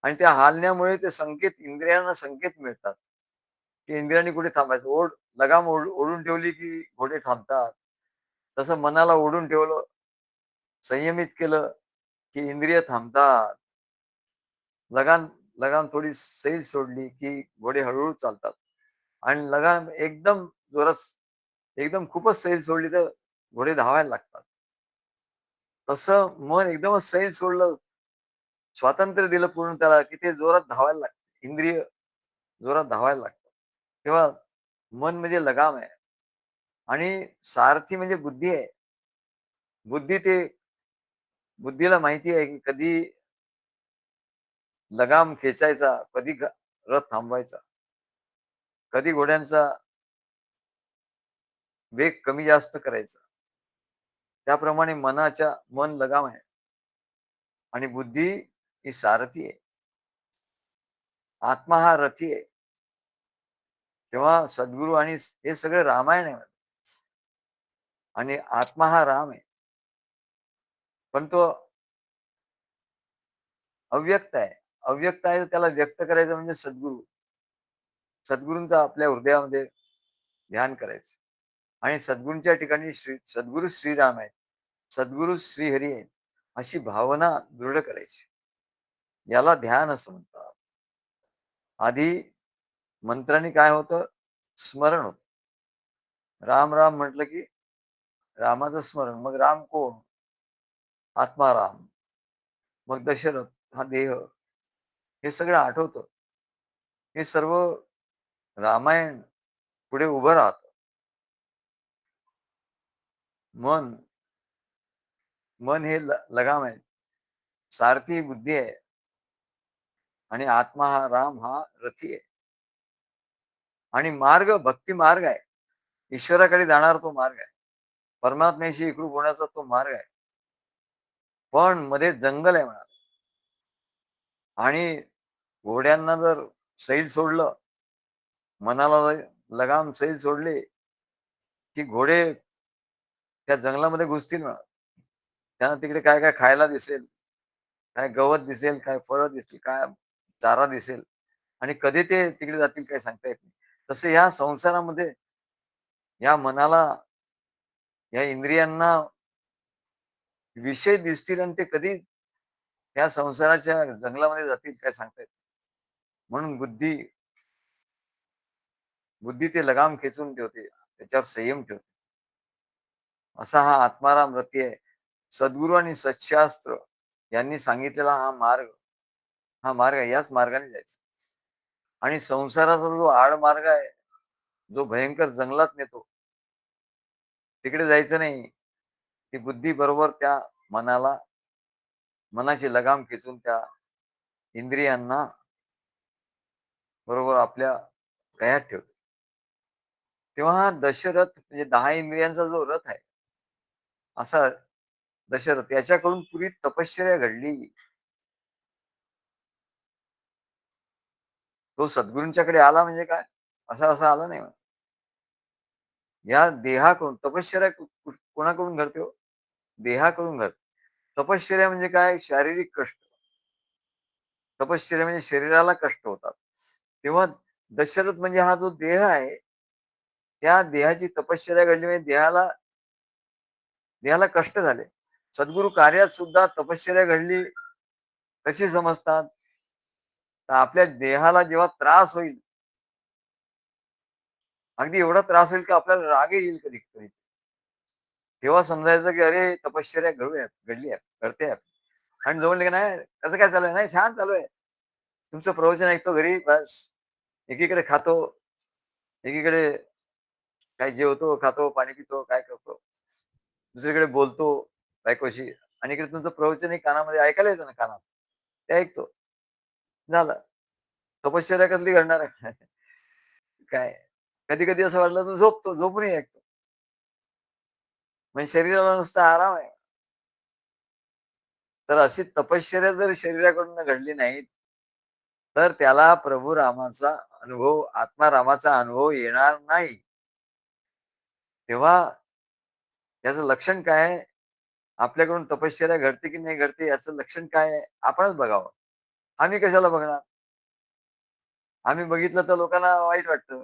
आणि त्या हालण्यामुळे ते संकेत इंद्रियांना संकेत मिळतात. की इंद्रियांनी कुठे थांबायचं. लगाम ओढून ठेवली की घोडे थांबतात. तसं मनाला ओढून ठेवलं, संयमित केलं, की इंद्रिय थांबतात. लगाम लगाम थोडी सैल सोडली, की घोडे हळू चालतात आणि लगाम एकदम जोरात एकदम खूपच सैल सोडली तर घोडे धावायला लागतात. तसं मन एकदमच सैल सोडलं, स्वातंत्र्य दिलं पूर्ण त्याला, की ते जोरात धावायला लागतं. इंद्रिय जोरात धावायला लागतात. तेव्हा मन म्हणजे लगाम आहे आणि सारथी म्हणजे बुद्धी आहे. बुद्धी ते बुद्धीला माहिती आहे, की कधी लगाम खेचायचा, कधी रथ थांबवायचा, कधी घोड्यांचा वेग कमी जास्त करायचा. त्याप्रमाणे मन लगाम आहे आणि बुद्धी ही सारथी आहे. आत्मा हा रथी आहे. तेव्हा सद्गुरू आणि हे सगळे रामायण आहे आणि आत्मा हा राम आहे. पण तो अव्यक्त आहे. अव्यक्त आहे तर त्याला व्यक्त करायचं म्हणजे सद्गुरू. सद्गुरूंचा आपल्या हृदयामध्ये ध्यान करायचं आणि सद्गुरूंच्या ठिकाणी सद्गुरू श्रीराम आहेत. सद्गुरू श्रीहरी आहेत. अशी भावना दृढ करायची. याला ध्यान असं म्हणतात. आधी मंत्रांनी काय होतं? स्मरण होतं. राम, राम म्हटलं की रामाचं स्मरण. मग राम कोण? आत्मा राम. मग दशरथ हा देह. हे सगळं आठवतं. हे सर्व रामायण पुढे उभं राहतं. मन मन हे लगाम आहे. सारथी बुद्धी आहे आणि आत्मा हा राम हा रथी आहे. आणि भक्ती मार्ग आहे. ईश्वराकडे जाणारा तो मार्ग आहे. परमात्म्याशी एकरूप होण्याचा तो मार्ग आहे. पण मध्ये जंगल आहे म्हणा आणि घोड्यांना जर सैल सोडलं, मनाला लगाम सैल सोडली, की घोडे त्या जंगलामध्ये घुसतील म्हणा. त्यांना तिकडे काय काय खायला दिसेल, काय गवत दिसेल, काय फळं दिसतील, काय चारा दिसेल आणि कधी ते तिकडे जातील काही सांगता येत नाही. तसं या संसारामध्ये या मनाला, या इंद्रियांना विषय दिसतील आणि ते कधी त्या संसाराच्या जंगलामध्ये जातील काय सांगता येत नाही. म्हणून बुद्धी ते लगाम खेचून ठेवते, त्याच्यावर संयम ठेवते. असा हा आत्माराम रती आहे. सद्गुरू आणि सत्शास्त्र यांनी सांगितलेला हा मार्ग आहे. याच मार्गाने जायचं. आणि संसाराचा जो आडमार्ग आहे, जो भयंकर जंगलात नेतो, तिकडे जायचं नाही. ती बुद्धी बरोबर त्या मनाला मनाची लगाम खेचून त्या इंद्रियांना बरोबर आपल्या कयात ठेवते. तेव्हा हा दशरथ म्हणजे 10 इंद्रियांचा जो रथ आहे, असा दशरथ याच्याकडून पुरी तपश्चर्या घडली. तो सद्गुरूंच्याकडे आला म्हणजे काय? असा आला नाही. या देहाकडून तपश्चर्या कोणाकडून घडते हो? देहाकडून घडते. तपश्चर्या म्हणजे काय? शारीरिक कष्ट. तपश्चर्या म्हणजे शरीराला कष्ट होतात. तेव्हा दशरथ म्हणजे हा जो देह आहे, त्या देहाची तपश्चर्या घडली म्हणजे देहाला कष्ट झाले. सद्गुरू कार्यात सुद्धा तपश्चर्या घडली कशी समजतात? तर आपल्या देहाला जेव्हा त्रास होईल, अगदी एवढा त्रास होईल की आपल्याला राग येईल कधी-कधी. तेव्हा समजायचं की अरे तपश्चर्या घडली आहे, करते आहे. आणि जो म्हणले की नाही कसं काय चालू आहे? नाही छान चालू आहे. तुमचं प्रवचन ऐकतो घरी बस. एकीकडे खातो, एकीकडे काय जेवतो, खातो, पाणी पितो, काय करतो. दुसरीकडे बोलतो बायकोशी आणि इकडे तुमचं प्रवचनही कानामध्ये ऐकायला येतं ना कानात. ते ऐकतो. झालं. तपश्चर्या कसली घडणार आहे? काय? कधी-कधी असं वाटलं तर झोपतो, झोपूनही ऐकतो. म्हणजे शरीराला नुसता आराम आहे. तर अशी तपश्चर्या जर शरीराकडून घडली नाही, तर त्याला प्रभू रामाचा आत्मा रामाचा अनुभव येणार नाही. तेव्हा त्याचं लक्षण काय आहे? आपल्याकडून तपश्चर्या घडते की नाही घडते याचं लक्षण काय आहे? आपणच बघावं. आम्ही कशाला बघणार? आम्ही बघितलं तर लोकांना वाईट वाटतं.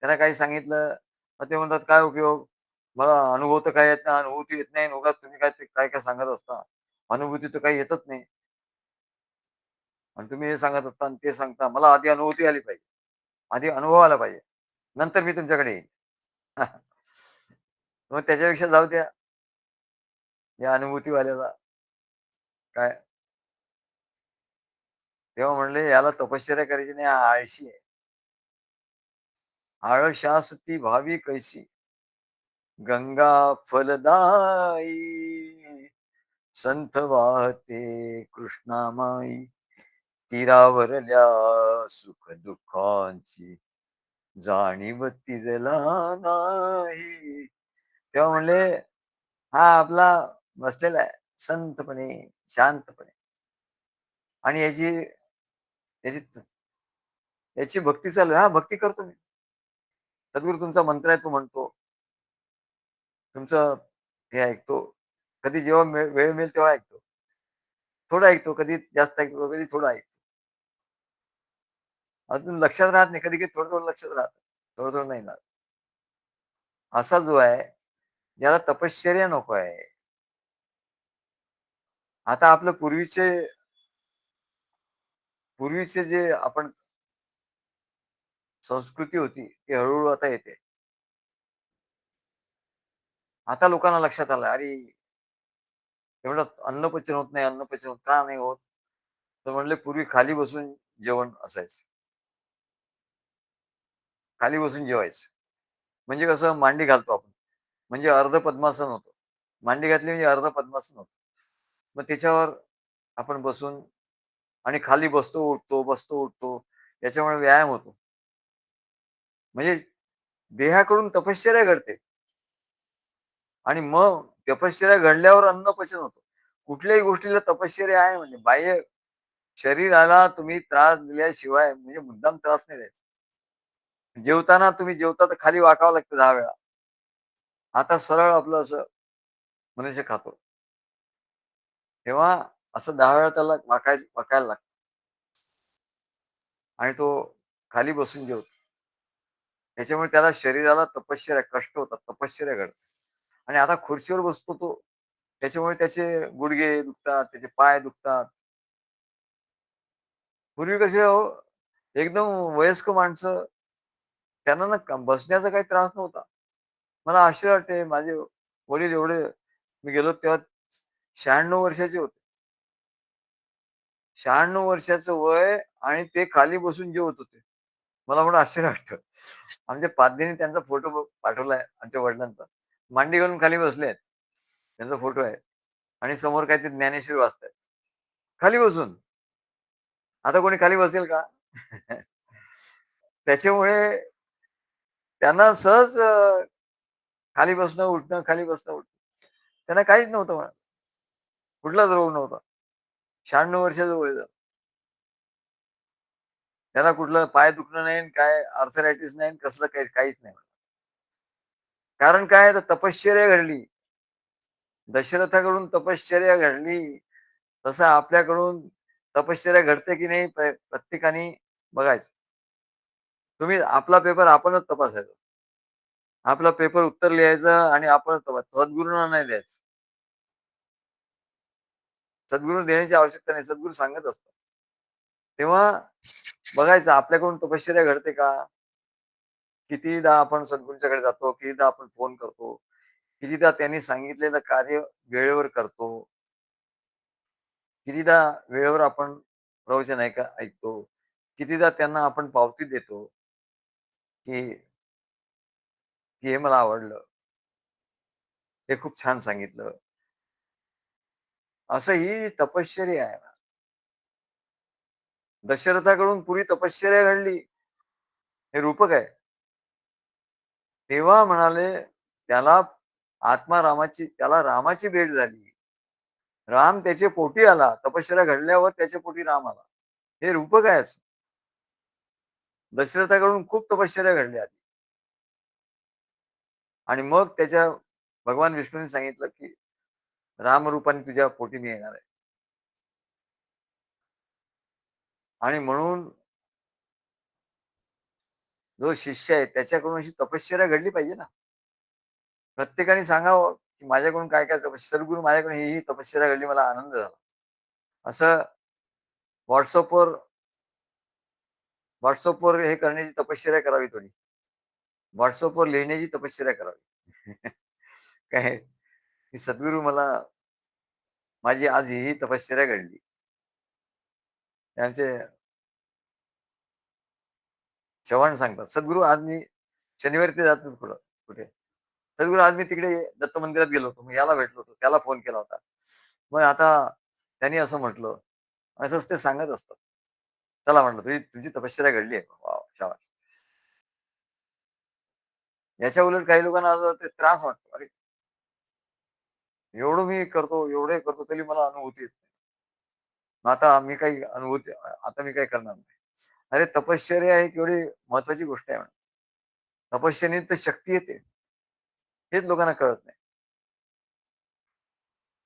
त्यांना काही सांगितलं, मग ते म्हणतात, "काय उपयोग? मला अनुभव तर काही येत नाही, अनुभूती येत नाही आणि उगाच तुम्ही काय ते काय-काय सांगत असता. अनुभूती तर काही येतच नाही आणि तुम्ही हे सांगत असता आणि ते सांगता. मला आधी अनुभूती आली पाहिजे. आधी अनुभव आला पाहिजे. नंतर मी तुमच्याकडे येईन." मग त्याच्यापेक्षा जाऊ द्या, या अनुभूतीवाल्याला काय तेव्हा म्हणले, "याला तपश्चर्या करायची नाही, हा आळशी आहे. आळशास ती व्हावी कैसी, गंगा फलदायी, संथ वाहते कृष्णामाई, तीरावरल्या सुख दुःखांची जाणीव तिजला नाही." तेव्हा म्हणले, "हा आपला बसलेला आहे संतपणे, शांतपणे आणि याची याची भक्ती चालू आहे." "हां, भक्ती करतो मी. सद्गुरू तुमचा मंत्र आहे तो म्हणतो. तुमचं हे ऐकतो. कधी जेव्हा वेळ मिळेल तेव्हा ऐकतो. थोडं ऐकतो, कधी जास्त ऐकतो, कधी थोडं ऐकतो. अजून लक्षात राहत नाही. कधी-कधी थोडं-थोडं लक्षात राहतं. थोडं-थोडं नाही राहत. असा जो आहे, ज्याला तपश्चर्या नको आहे. आता आपलं पूर्वीचे जे आपण संस्कृती होती, ती हळू आता येते. आता लोकांना लक्षात आलं, अरे, एवढं अन्नपचन होत नाही, अन्नपचन का नाही होत? तर म्हणले पूर्वी खाली बसून जेवण असायचं. खाली बसून जेवायचं. म्हणजे कसं मांडी घालतो आपण. म्हणजे अर्ध पद्मासन होतं. मांडी घातली म्हणजे अर्ध पद्मासन होतं. मग त्याच्यावर आपण बसून आणि खाली बसतो, उठतो, बसतो, उठतो. याच्यामुळे व्यायाम होतो. म्हणजे देहाकडून तपश्चर्या घडते आणि मग तपश्चर्या घडल्यावर अन्न पचन होतं. कुठल्याही गोष्टीला तपश्चर्या आहे म्हणजे बाह्य शरीराला तुम्ही त्रास दिल्याशिवाय म्हणजे मुद्दाम त्रास नाही द्यायचा. जेवताना तुम्ही जेवता तर खाली वाकावं लागतं 10 वेळा. आता सरळ आपलं असं मनुष्य खातो. तेव्हा असं 10 वेळा त्याला वाकायला लागतं आणि तो खाली बसून जेवतो. त्याच्यामुळे त्याला शरीराला तपश्चर्या कष्ट होतात, तपश्चर्या घडते आणि आता खुर्चीवर बसतो तो. त्याच्यामुळे त्याचे गुडघे दुखतात, त्याचे पाय दुखतात. पूर्वी कसे हो, एकदम वयस्क माणसं त्यांना ना बसण्याचा काही त्रास नव्हता. मला आश्चर्य वाटते माझे वडील एवढे मी गेलो तेव्हा 96 वर्षाचे होते. 96 वर्षाचं वय आणि ते खाली बसून जेवत होते. मला म्हणून आश्चर्य वाटतं. आमच्या पाध्येनी त्यांचा फोटो पाठवलाय आमच्या वडिलांचा. मांडी घालून खाली बसले आहेत. त्यांचा फोटो आहे आणि समोर काहीतरी ज्ञानेश्वरी वाचतायत. खाली बसून. आता कोणी खाली बसेल का? त्याच्यामुळे त्यांना सहज खाली बसणं, उठणं, खाली बसणं, उठणं. त्यांना काहीच नव्हतं म्हणा. कुठलाच रोग नव्हता. 96 वर्षाचं वय झालं. त्याला कुठलं पाय दुखणं नाही, काय आर्थरायटिस नाही, कसलं काही काहीच नाही. कारण काय तर तपश्चर्या घडली. दशरथाकडून तपश्चर्या घडली. तसं आपल्याकडून तपश्चर्या घडते की नाही प्रत्येकाने बघायचं. तुम्ही आपला पेपर आपणच तपासायचा. आपला पेपर उत्तर लिहायचं आणि आपणच सद्गुरूंना नाही द्यायचं. सद्गुरू देण्याची आवश्यकता नाही. सद्गुरू सांगत असतात. तेव्हा बघायचं आपल्याकडून तपश्चर्या घडते का? कितीदा आपण सद्गुरूंच्याकडे जातो, कितीदा आपण फोन करतो, कितीदा त्यांनी सांगितलेलं कार्य वेळेवर करतो, कितीदा वेळेवर आपण प्रवचन ऐकतो, कितीदा त्यांना आपण पावती देतो, की की हे मला आवडलं, हे खूप छान सांगितलं. असं ही तपश्चर्या आहे. दशरथाकडून पुरी तपश्चर्या घडली. हे रूपक आहे. तेव्हा म्हणाले त्याला त्याला रामाची भेट झाली. राम त्याच्या पोटी आला. तपश्चर्या घडल्यावर त्याच्या पोटी राम आला. हे रूपक आहे असं. दशरथाकडून खूप तपश्चर्या घडल्या आणि मग भगवान विष्णूने सांगितलं, की रामरूपाने तुझ्या पोटी मी येणार आहे. आणि म्हणून जो शिष्य आहे त्याच्याकडून अशी तपश्चर्या घडली पाहिजे ना. प्रत्येकाने सांगावं, की माझ्याकडून काय-काय सद्गुरू माझ्याकडून ही तपश्चर्या घडली, मला आनंद झाला. असं WhatsAppवर WhatsAppवर हे करण्याची तपश्चर्या करावी थोडी. WhatsAppवर लिहिण्याची तपश्चर्या करावी. काय, की सद्गुरू मला माझी आज ही तपश्चर्या घडली. त्यांचे चव्हाण सांगतात, "सद्गुरू आज मी शनिवारी ते जातात कुठं कुठे. सद्गुरू आज मी तिकडे दत्त मंदिरात गेलो होतो. मग याला भेटलो होतो. त्याला फोन केला होता. मग आता त्यांनी असं म्हटलं." असंच ते सांगत असतात. चला म्हटलं, तुझी तुझी तपश्चर्या घडली आहे. वॉव! शाबास. याच्या उलट काही लोकांना असं ते त्रास वाटतो. अरे, एवढं मी करतो, एवढं करतो तरी मला अनुभूती येत नाही. मग आता मी काही अनुभूती आता मी काही करणार नाही. अरे, तपश्चर्या ही केवढी महत्वाची गोष्ट आहे. तपश्चर्येने तर शक्ती येते. हेच लोकांना कळत नाही.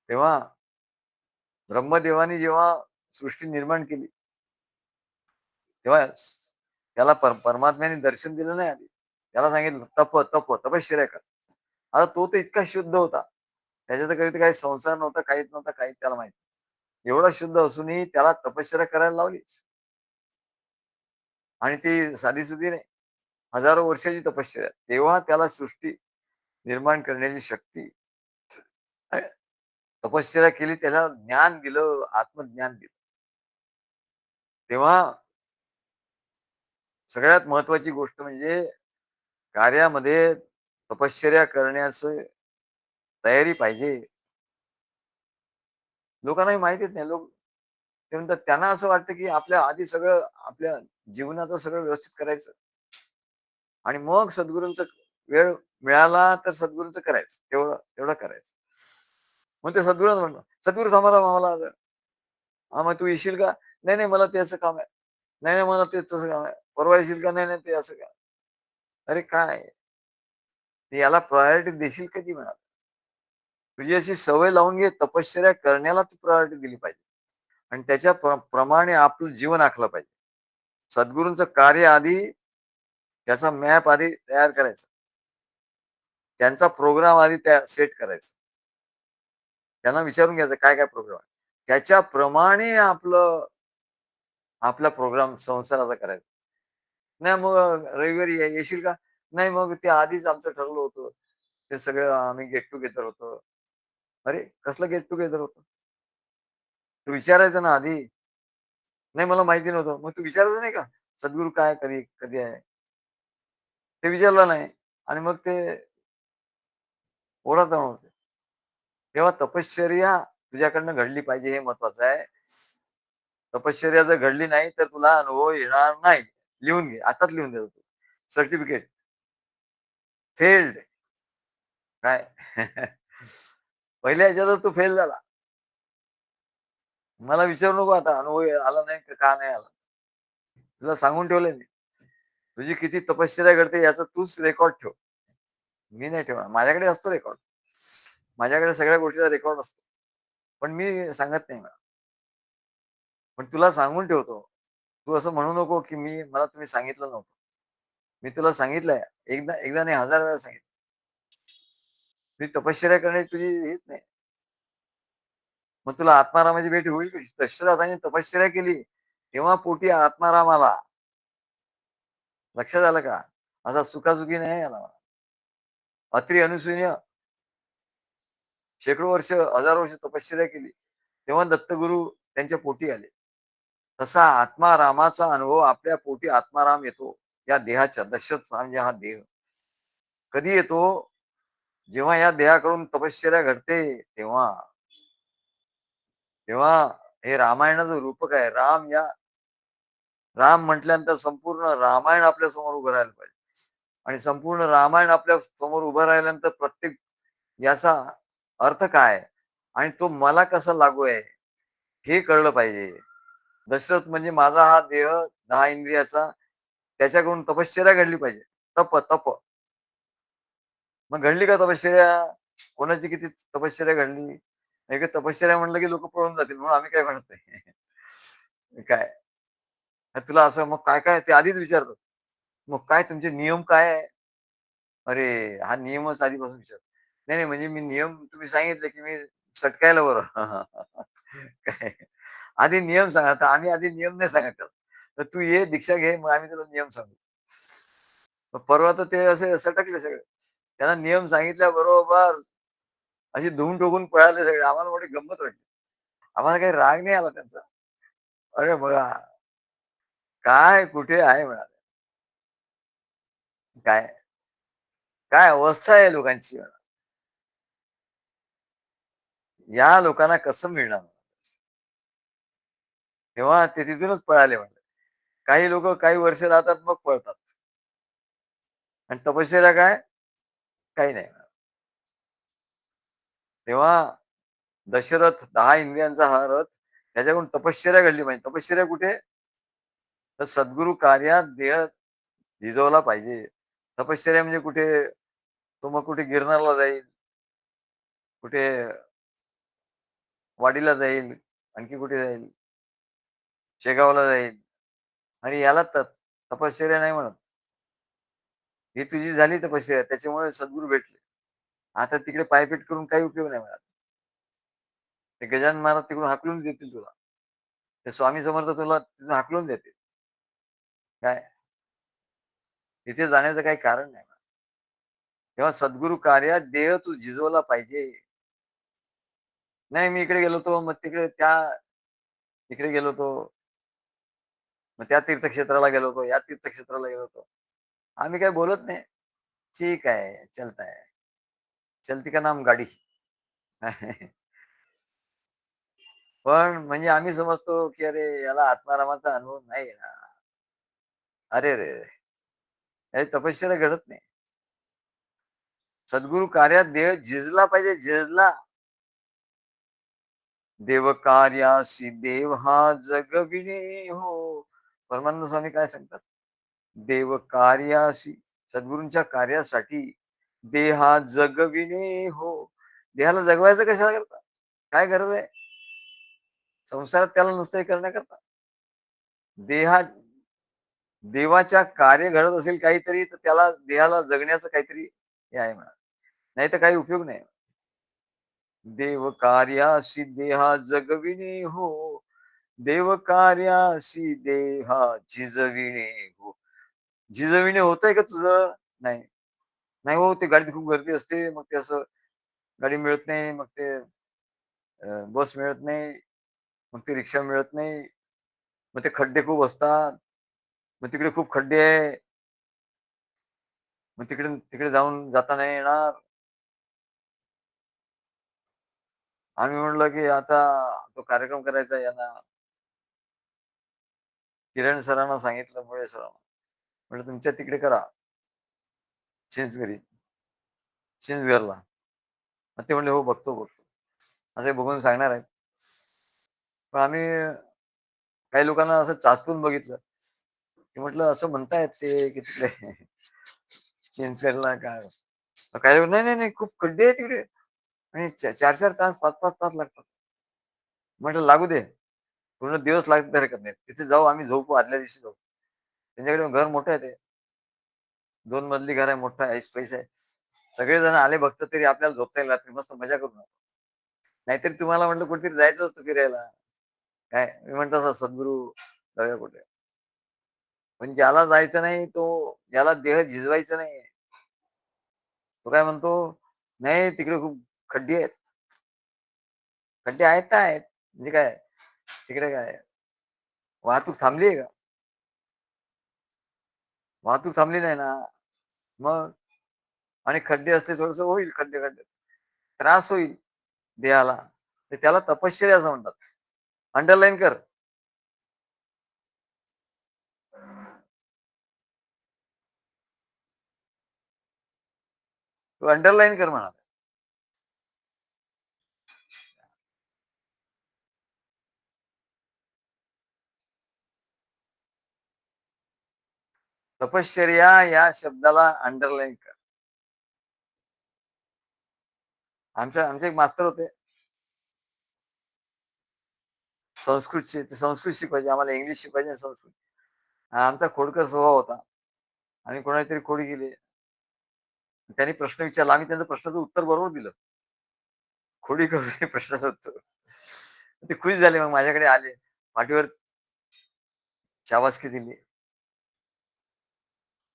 तेव्हा ब्रह्मदेवाने जेव्हा सृष्टी निर्माण केली, तेव्हा त्याला परमात्म्याने दर्शन दिलं नाही आधी. त्याला सांगितलं, तपश्चर्या कर. आता तो तर इतका शुद्ध होता. त्याच्या तर कधी काही संसार नव्हता, काहीच नव्हता, काहीच त्याला माहित. एवढा शुद्ध असूनही त्याला तपश्चर्या करायला लावली आणि ती साधी-सुधी नाही. हजारो वर्षाची तपश्चर्या. तेव्हा त्याला सृष्टी निर्माण करण्याची शक्ती, अ, तपश्चर्या केली, त्याला ज्ञान दिलं, आत्मज्ञान दिलं. तेव्हा सगळ्यात महत्वाची गोष्ट म्हणजे कार्यामध्ये तपश्चर्या करण्याची तयारी पाहिजे. लोकांनाही माहितीच नाही. ते म्हणतात, त्यांना असं वाटतं, की आपल्या आधी सगळं आपल्या जीवनाचं सगळं व्यवस्थित करायचं आणि मग सद्गुरूंचा वेळ मिळाला तर सद्गुरूंचं करायचं. तेवढं तेवढं करायचं. मग ते सद्गुरूच म्हणतात, "सद्गुरू थांबा, थांबा मला." "हां, मग तू येशील का?" "नाही, नाही, मला ते असं काम आहे." "नाही, नाही, मला ते तसं काम आहे." "परवा येशील का?" "नाही, नाही, ते असं काम." अरे काय? ते याला प्रायोरिटी देशील कधी म्हणा. तुझी अशी सवय लावून घे, तपश्चर्या करण्याला तू प्रायोरिटी दिली पाहिजे आणि त्याच्या प्रमाणे आपलं जीवन आखलं पाहिजे. सद्गुरूंचं कार्य आधी, त्याचा मॅप आधी तयार करायचा. त्यांचा प्रोग्राम आधी त्या सेट करायचा. त्यांना विचारून घ्यायचं काय-काय प्रोग्राम आहे. त्याच्याप्रमाणे आपला प्रोग्राम संसाराचा करायचा. नाही मग रविवारी येशील का? नाही मग ते आधीच आमचं ठरलं होतं. ते सगळं आम्ही गेट टुगेदर होतं. अरे कसलं गेट टुगेदर होतं? तू विचारायचं ना आधी. नाही मला माहिती नव्हतं. मग तू विचारायचं नाही का? सद्गुरू काय, कधी कधी आहे? ते विचारलं नाही आणि मग ते ओढाताण होते. तेव्हा तपश्चर्या तुझ्याकडनं घडली पाहिजे हे महत्वाचं आहे. तपश्चर्या जर घडली नाही तर तुला अनुभव येणार नाही. लिहून घे. आताच लिहून देतो तू. सर्टिफिकेट फेल्ड काय? पहिल्या ह्याच्यातच तू फेल झाला. मला विचारू नको आता अनुभव आला नाही का नाही आला? तुला सांगून ठेवलंय मी. तुझी किती तपश्चर्या घडते याचा तूच रेकॉर्ड ठेव. मी नाही ठेवणार. माझ्याकडे असतो रेकॉर्ड. माझ्याकडे सगळ्या गोष्टीचा रेकॉर्ड असतो. पण मी सांगत नाही. पण तुला सांगून ठेवतो. तू असं म्हणू नको, की मला तुम्ही सांगितलं नव्हतं. मी तुला सांगितलंय. एकदा एकदा नाही 1000 वेळा सांगितलं. तुझी तपश्चर्या करण्याची तुझी हेच नाही. मग तुला आत्मारामाची भेट होईल कशी? दशरथाने तपश्चर्या केली. तेव्हा पोटी आत्माराम आला. लक्षात आलं का? असा सुखासुखी नाही आला. अत्री अनुसूया शेकडो वर्ष, हजारो वर्ष तपश्चर्या केली. तेव्हा दत्तगुरू त्यांच्या पोटी आले. तसा आत्मारामाचा अनुभव आपल्या पोटी आत्माराम येतो. या देहाच्या दशरथ म्हणजे हा देह. कधी येतो? जेव्हा या देहाकडून तपश्चर्या घडते तेव्हा. तेव्हा हे रामायणाचं रूपक आहे. राम म्हटल्यानंतर संपूर्ण रामायण आपल्या समोर उभं राहायला पाहिजे. आणि संपूर्ण रामायण आपल्या समोर उभं राहिल्यानंतर प्रत्येक याचा अर्थ काय? आणि तो मला कसा लागू आहे? हे कळलं पाहिजे. दशरथ म्हणजे माझा हा देह 10 इंद्रियाचा, त्याच्याकडून तपश्चर्या घडली पाहिजे. तप. मग घडली का तपश्चर्या? कोणाची किती तपश्चर्या घडली? नाही का तपश्चर्या म्हटलं की लोकं पळून जातील म्हणून आम्ही काही म्हणत नाही. काय? तुला असं मग काय-काय ते आधीच विचारतात. मग काय तुमचे नियम काय आहे? अरे, हा नियमच आधीपासून विचार. नाही, नाही म्हणजे मी नियम तुम्ही सांगितले, की मी सटकायला बरं. काय आधी नियम सांगा. तर आम्ही आधी नियम नाही सांगत त्याला. तर तू ये दीक्षा घे, मग आम्ही तुला नियम सांगू. मग परवा तर ते असे सटकले सगळे. त्यांना नियम सांगितल्याबरोबर असे धुवून टोकून पळाले सगळे. आम्हाला मोठी गंमत वाटली. आम्हाला काही राग नाही आला त्यांचा. अरे बघा, काय कुठे आहे म्हणा. काय, काय अवस्था आहे लोकांची म्हणा. या लोकांना कसं मिळणार? तेव्हा ते तिथूनच पळाले म्हणले. काही लोकं काही वर्ष राहतात मग पळतात. आणि तपश्चर्या काय? काही नाही. तेव्हा दशरथ 10 इंद्रियांचा हा रथ त्याच्याकडून तपश्चर्या घडली पाहिजे. तपश्चर्या कुठे? तर सद्गुरू कार्यात देह झिजवला पाहिजे. तपश्चर्या म्हणजे कुठे? तो मग कुठे गिरनारला जाईल, कुठे वाडीला जाईल, आणखी कुठे जाईल, शेगावला जाईल आणि याला तपश्चर्या नाही म्हणत. ही तुझी झाली तपश्चर्या त्याच्यामुळे सद्गुरू भेटले. आता तिकडे पायपीट करून काही उपयोग नाही मिळत. ते गजानन महाराज तिकडून हाकलून देतील तुला. ते स्वामी समर्थ तुला तिथून हाकलून देतील. काय? तिथे जाण्याचं काही कारण नाही. तेव्हा सद्गुरू कार्यात देह तू झिजवला पाहिजे. नाही मी इकडे गेलो होतो, मग तिकडे गेलो होतो, मग त्या तीर्थक्षेत्राला गेलो होतो, या तीर्थक्षेत्राला गेलो होतो. आम्ही काही बोलत नाही. ठीक आहे, चलता है. चलती का नाम गाडी. पण म्हणजे आम्ही समजतो, की अरे याला आत्मारामाचा अनुभव नाही ना. अरे रे रे! हे तपश्चर्या घडत नाही. सद्गुरू कार्यात देह झिजला पाहिजे, झिजला. देव कार्यासी देव हा जगविणे हो. परमानंद स्वामी काय सांगतात? देव कार्यासी सद्गुरूंच्या कार्यासाठी देहा जगविणे हो. देहाला जगवायचं कशाला करता? काय गरज आहे? संसारात त्याला नुसतं हे करण्याकरता. देहा देवाच्या कार्य घडत असेल काहीतरी, तर त्याला देहाला जगण्याचं काहीतरी हे आहे म्हणा. नाहीतर काही उपयोग नाही. देव कार्यासी देहा जगविणे हो. देव कार्यासी देहा झिजविणे हो. झिजविणे होतंय का तुझं? नाही. नाही हो, ते गाडीत खूप गर्दी असते. मग ते असं गाडी मिळत नाही. मग ते बस मिळत नाही. मग ते रिक्षा मिळत नाही. मग ते खड्डे खूप असतात. मग तिकडे खूप खड्डे आहे. मग तिकडे तिकडे जाता नाही येणार. आम्ही म्हटलं, की आता तो कार्यक्रम करायचा आहे यांना किरण सरांना सांगितलं, मुळे सरांना. म्हटलं तुमच्या तिकडे करा, चिंचगरी, चिंचगरला. मग ते म्हणले, "हो, बघतो, बघतो." असं बघून सांगणार आहेत. पण आम्ही काही लोकांना असं चाचपून बघितलं, की म्हटलं असं म्हणतायत ते, की तिकडे चिंचगडला काय काही नाही, नाही, नाही खूप खड्डे आहे तिकडे आणि 4-4 तास, 5-5 तास लागतात. म्हटलं लागू दे. पूर्ण दिवस लागले तरी हरकत नाही. तिथे जाऊ आम्ही झोपू आदल्या दिवशी जाऊ. त्यांच्याकडे घर मोठं आहे ते. 2 मजली घर आहे, मोठं आहे, ऐस-पैस आहे. सगळेजण आले भक्त तरी आपल्याला झोपता येईल रात्री. मस्त मजा करू. नाहीतरी तुम्हाला म्हटलं कुठेतरी जायचं असतं फिरायला. काय मी म्हणतो असं सद्गुरू जाऊया कुठे. पण ज्याला जायचं नाही ज्याला देह झिजवायचा नाही, तो काय म्हणतो, "नाही तिकडे खूप खड्डे आहेत." खड्डे आहेत तर आहेत. म्हणजे काय तिकडे काय वाहतूक थांबली आहे का? वाहतूक थांबली नाही ना. मग आणि खड्डे असते थोडंसं होईल खड्डे-खड्डे. त्रास होईल देहाला. तर त्याला तपश्चर्या असं म्हणतात. अंडरलाईन कर. तू अंडरलाईन कर म्हणा. तपश्चर्या या शब्दाला अंडरलाईन कर. आमचे एक मास्तर होते संस्कृतचे. ते संस्कृत शिकवायचे. आम्हाला इंग्लिश शिकवायचे आणि संस्कृत. आमचा खोडकर स्वभाव होता. आणि कोणाची तरी खोडी गेली. त्यांनी प्रश्न विचारला. आम्ही त्यांच्या प्रश्नाचं उत्तर बरोबर दिलं. खोडी करून प्रश्नाचं उत्तर. ते खुश झाले मग माझ्याकडे आले. पाठीवर शाबासकी दिली.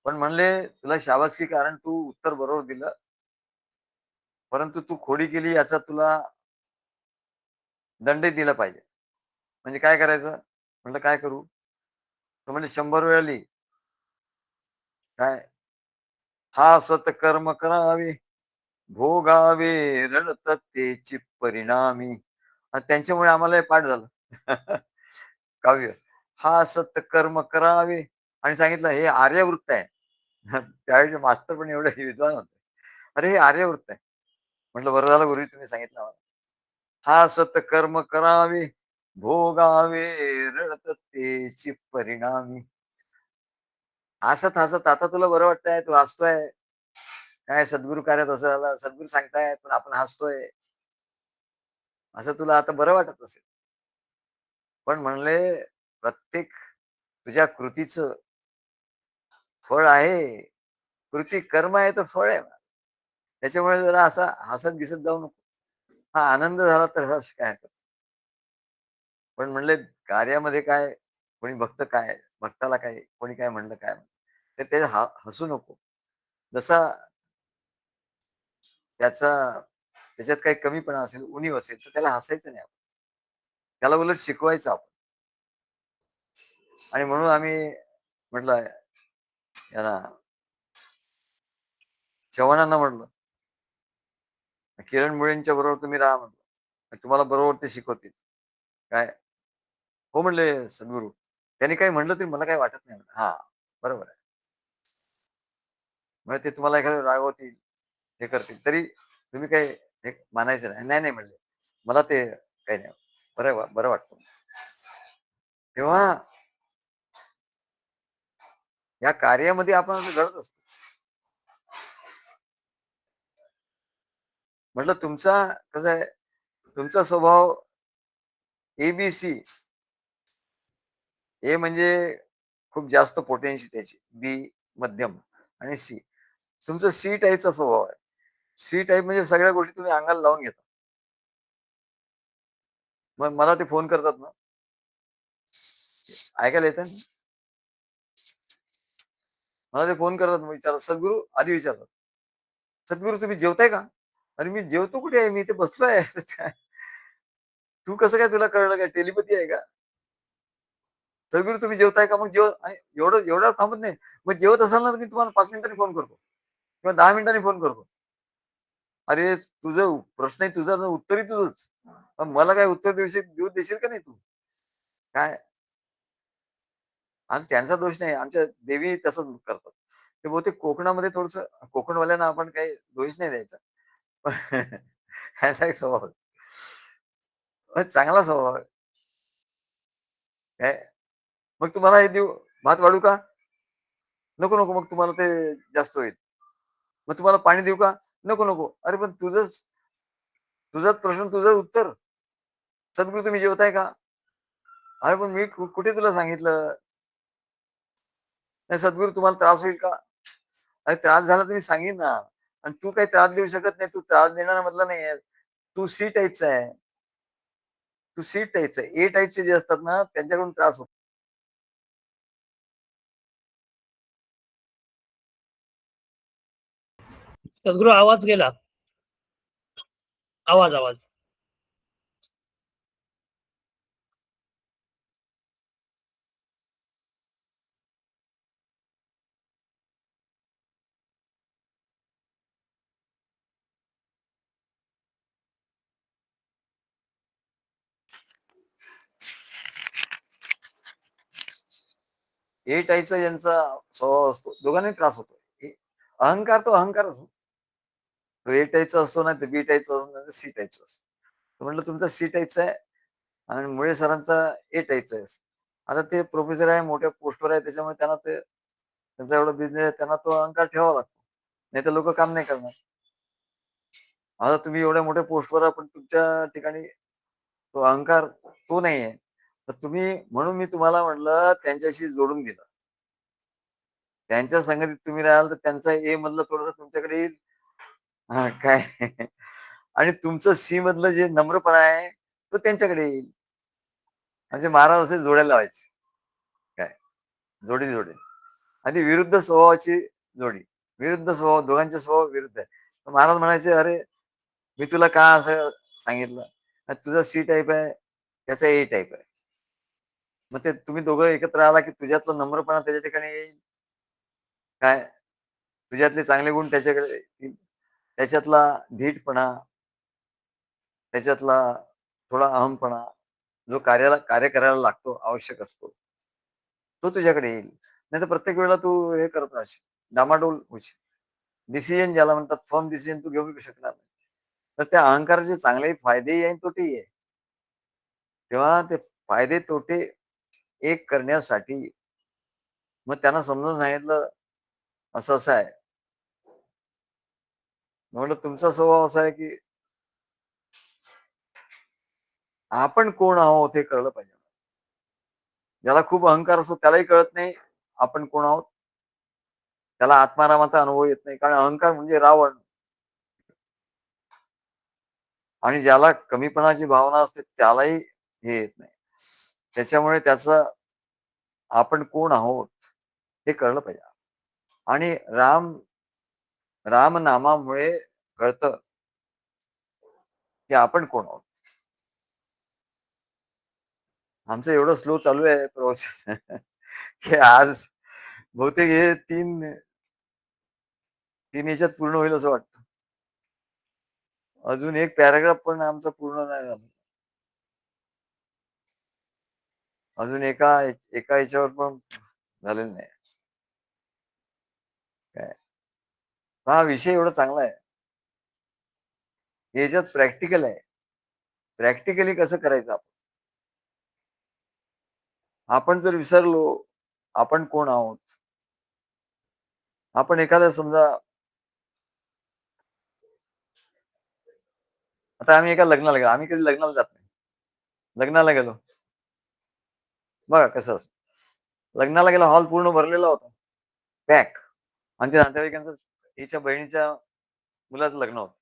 पण म्हणले, "तुला शाबासकी कारण तू उत्तर बरोबर दिलं. परंतु तू खोडी केली याचा तुला दंडही दिला पाहिजे." म्हणजे काय करायचं? म्हटलं, "काय करू?" तो म्हणे, "100 वेळा लिही." काय? "हा सत्कर्म करावे, भोगावे रणततेची परिणामी." आणि त्यांच्यामुळे आम्हाला हे पाठ झालं. काव्य. "हा सत्कर्म करावे." आणि सांगितलं हे आर्यवृत्त आहे. त्यावेळेचे मास्तर पण एवढे विद्वान होते. "अरे, हे आर्यवृत्त आहे." म्हटलं, "बरं झालं गुरुजी तुम्ही सांगितलं मला." "हा सत्कर्म करावे, भोगावे रणततेची परिणामी." हसत-हसत आता तुला बरं वाटतंय, तू हसतोय. काय सद्गुरू कार्यात असं झालं, सद्गुरू सांगतायत, पण आपण हसतोय. असं तुला आता बरं वाटत असेल. पण म्हणले, "प्रत्येक तुझ्या कृतीचं फळ आहे. कृती कर्म आहे तर फळ आहे. त्याच्यामुळे जरा असा हसत-बिसत जाऊ नको. हा आनंद झाला तर हस, काय हरकत. पण म्हणले कार्यामध्ये काय, कोणी भक्त काय, भक्ताला काय, कोणी काय म्हणलं काय, तर ते हसू नको. जसा त्याचा त्याच्यात काही कमीपणा असेल, उणीव असेल, तर त्याला हसायचं नाही आपण. त्याला उलट शिकवायचं आपण. आणि म्हणून आम्ही म्हटलं याला चव्हाणांना म्हटलं, "किरण मुळेंच्या बरोबर तुम्ही राहा" म्हटलं. "तुम्हाला बरोबर ते शिकवतील." काय? "हो" म्हणले सद्गुरू. त्यांनी काही म्हटलं तरी मला काही वाटत नाही म्हटलं. "हां, बरोबर आहे." म्हणजे ते तुम्हाला एखादं रागवतील, हे करतील, तरी तुम्ही काही हे मानायचं नाही. "नाही, नाही" म्हणले. "मला ते काही नाही. बरं वाटतं." तेव्हा या कार्यामध्ये आपण असं घडत असतो. म्हटलं तुमचा कसं आहे, तुमचा स्वभाव ए-बी-सी. ए म्हणजे खूप जास्त पोटेन्शी त्याची, बी मध्यम आणि सी. तुमचं सी टाइपचा स्वभाव आहे. सी टाइप म्हणजे सगळ्या गोष्टी तुम्ही अंगाला लावून घेता. मग मला ते फोन करतात ना, ऐकायला येतं ना? मला ते फोन करतात, मग विचारतात, "सद्गुरू" आधी विचारतात, "सद्गुरू तुम्ही जेवताय का?" अरे मी जेवतो कुठे आहे? मी इथे बसलोय. "तू कसं काय तुला कळलं काय? टेलिपॅथी आहे का?" "सद्गुरू तुम्ही जेवताय का?" मग आणि एवढं थांबत नाही. मग जेवत असाल ना, तर मी तुम्हाला 5 मिनिटांनी फोन करतो किंवा 10 मिनिटांनी फोन करतो. अरे तुझं प्रश्न आहे तुझा, उत्तरही तुझंच. मग मला काय उत्तर देऊ देशील का नाही तू? काय आणि त्यांचा दोष नाही. आमच्या देवी तसंच करतात. ते बहुतेक कोकणामध्ये थोडंसं कोकणवाल्यांना आपण काही दोष नाही द्यायचा. पण ह्याचा एक स्वभाव आहे. चांगला स्वभाव आहे. काय, "मग तुम्हाला हे देऊ, भात वाढू का?" "नको, नको. मग तुम्हाला ते जास्त होईल." "मग तुम्हाला पाणी देऊ का?" "नको, नको." "अरे पण तुझाच प्रश्न, तुझं उत्तर. सद्गुरू तुम्ही जेवताय का?" "अरे पण मी कुठे तुला सांगितलं?" "नाही सद्गुरू तुम्हाला त्रास होईल का?" "अरे त्रास झाला तर मी सांगेन ना. आणि तू काही त्रास देऊ शकत नाही. तू त्रास देणारा मधला नाहीये. तू सी टाइपचा आहे. तू सी टाइपचा आहे. ए टाइपचे जे असतात ना, त्यांच्याकडून त्रास होतो." सद्गुरू आवाज गेला. आवाज. ए टाइपचा ज्यांचा स्वभाव असतो, दोघांनाही त्रास होतो. अहंकार तो अहंकार असतो. तो ए टाइपचा असतो, नाही तर बी टाइपचा असतो, नाही तर सी टाइपचा असतो. तर म्हटलं तुमचा सी टाइपचा आहे आणि मुळे सरांचा ए टाइपचा आहे. आता ते प्रोफेसर आहे, मोठ्या पोस्टवर आहे, त्याच्यामुळे त्यांना ते त्यांचा एवढा बिझनेस आहे, त्यांना तो अहंकार ठेवावा लागतो. नाहीतर लोकं काम नाही करणार. आता तुम्ही एवढ्या मोठ्या पोस्टवर आहे, पण तुमच्या ठिकाणी तो अहंकार तो नाहीये. तर तुम्ही म्हणून मी तुम्हाला म्हटलं त्यांच्याशी जोडून दिलं. त्यांच्या संगतीत तुम्ही राहाल तर त्यांचा ए मधलं थोडंसं तुमच्याकडे येईल. हां, काय आणि तुमचं सी मधलं जे नम्रपणा आहे, तो त्यांच्याकडे येईल. म्हणजे महाराज असे जोड्या लावायचे. काय जोडी-जोडी आणि विरुद्ध स्वभावाची जोडी. विरुद्ध स्वभाव, दोघांचे स्वभाव विरुद्ध आहे. तर महाराज म्हणायचे, "अरे, मी तुला का असं सांगितलं? तुझा सी टाइप आहे, त्याचा ए टाइप आहे. मग ते तुम्ही दोघं एकत्र आला, की तुझ्यातला नम्रपणा त्याच्या ठिकाणी येईल. काय तुझ्यातले चांगले गुण त्याच्याकडे येतील. त्याच्यातला धीटपणा, त्याच्यातला थोडा अहमपणा, जो कार्य करायला लागतो, आवश्यक असतो, तो तुझ्याकडे येईल. नाहीतर प्रत्येक वेळेला तू हे करत राहशील, डामाडोल होशील. डिसिजन ज्याला म्हणतात, फर्म डिसिजन तू घेऊ शकणार नाही. तर त्या अहंकाराचे चांगलेही फायदेही आहे आणि तोटेही आहे. तेव्हा ते फायदे तोटे एक करण्यासाठी मग त्यांना समजून सांगितलं, असं-असं आहे. म्हटलं तुमचा स्वभाव असा आहे, की आपण कोण आहोत हे कळलं पाहिजे. ज्याला खूप अहंकार असतो त्यालाही कळत नाही आपण कोण आहोत. त्याला आत्मारामाचा अनुभव येत नाही. कारण अहंकार म्हणजे रावण आणि ज्याला कमीपणाची भावना असते त्यालाही हे येत नाही. त्याच्यामुळे त्याचं आपण कोण आहोत हे कळलं पाहिजे. आणि रामनामामुळे कळतं, की आपण कोण आहोत. आमचं एवढं स्लो चालू आहे प्रवचन, की आज बहुतेक हे 3 ह्याच्यात पूर्ण होईल असं वाटतं. अजून एक पॅराग्राफ पण आमचा पूर्ण नाही झाला. अजून एका ह्याच्यावर पण झालेलं नाही. काय हा विषय एवढा चांगला आहे. याच्यात प्रॅक्टिकल आहे. प्रॅक्टिकली कसं करायचं आपण? आपण जर विसरलो, आपण कोण आहोत? आपण एखादा समजा आता आम्ही एका लग्नाला गेलो. आम्ही कधी लग्नाला जात नाही. लग्नाला गेलो. बघा कसं असतं. लग्नाला गेलो हॉल पूर्ण भरलेला होता. पॅक आणि ते नातेवाईकांचं हिच्या बहिणीच्या मुलाचं लग्न होतं.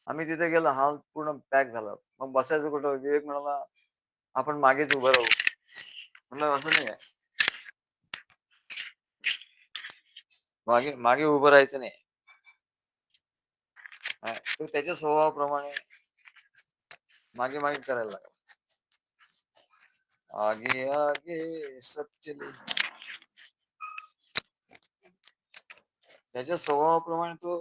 आम्ही तिथे गेलो हॉल पूर्ण पॅक झाला. मग बसायचं कुठं? विवेक म्हणाला, "आपण मागेच उभं राहू." म्हणलं, "असं नाही आहे. मागे मागे उभं राहायचं नाही." हां, तो त्याच्या स्वभावाप्रमाणे मागे-मागे करायला लागला. आगे आगे सब चले. त्याच्या स्वभावाप्रमाणे तो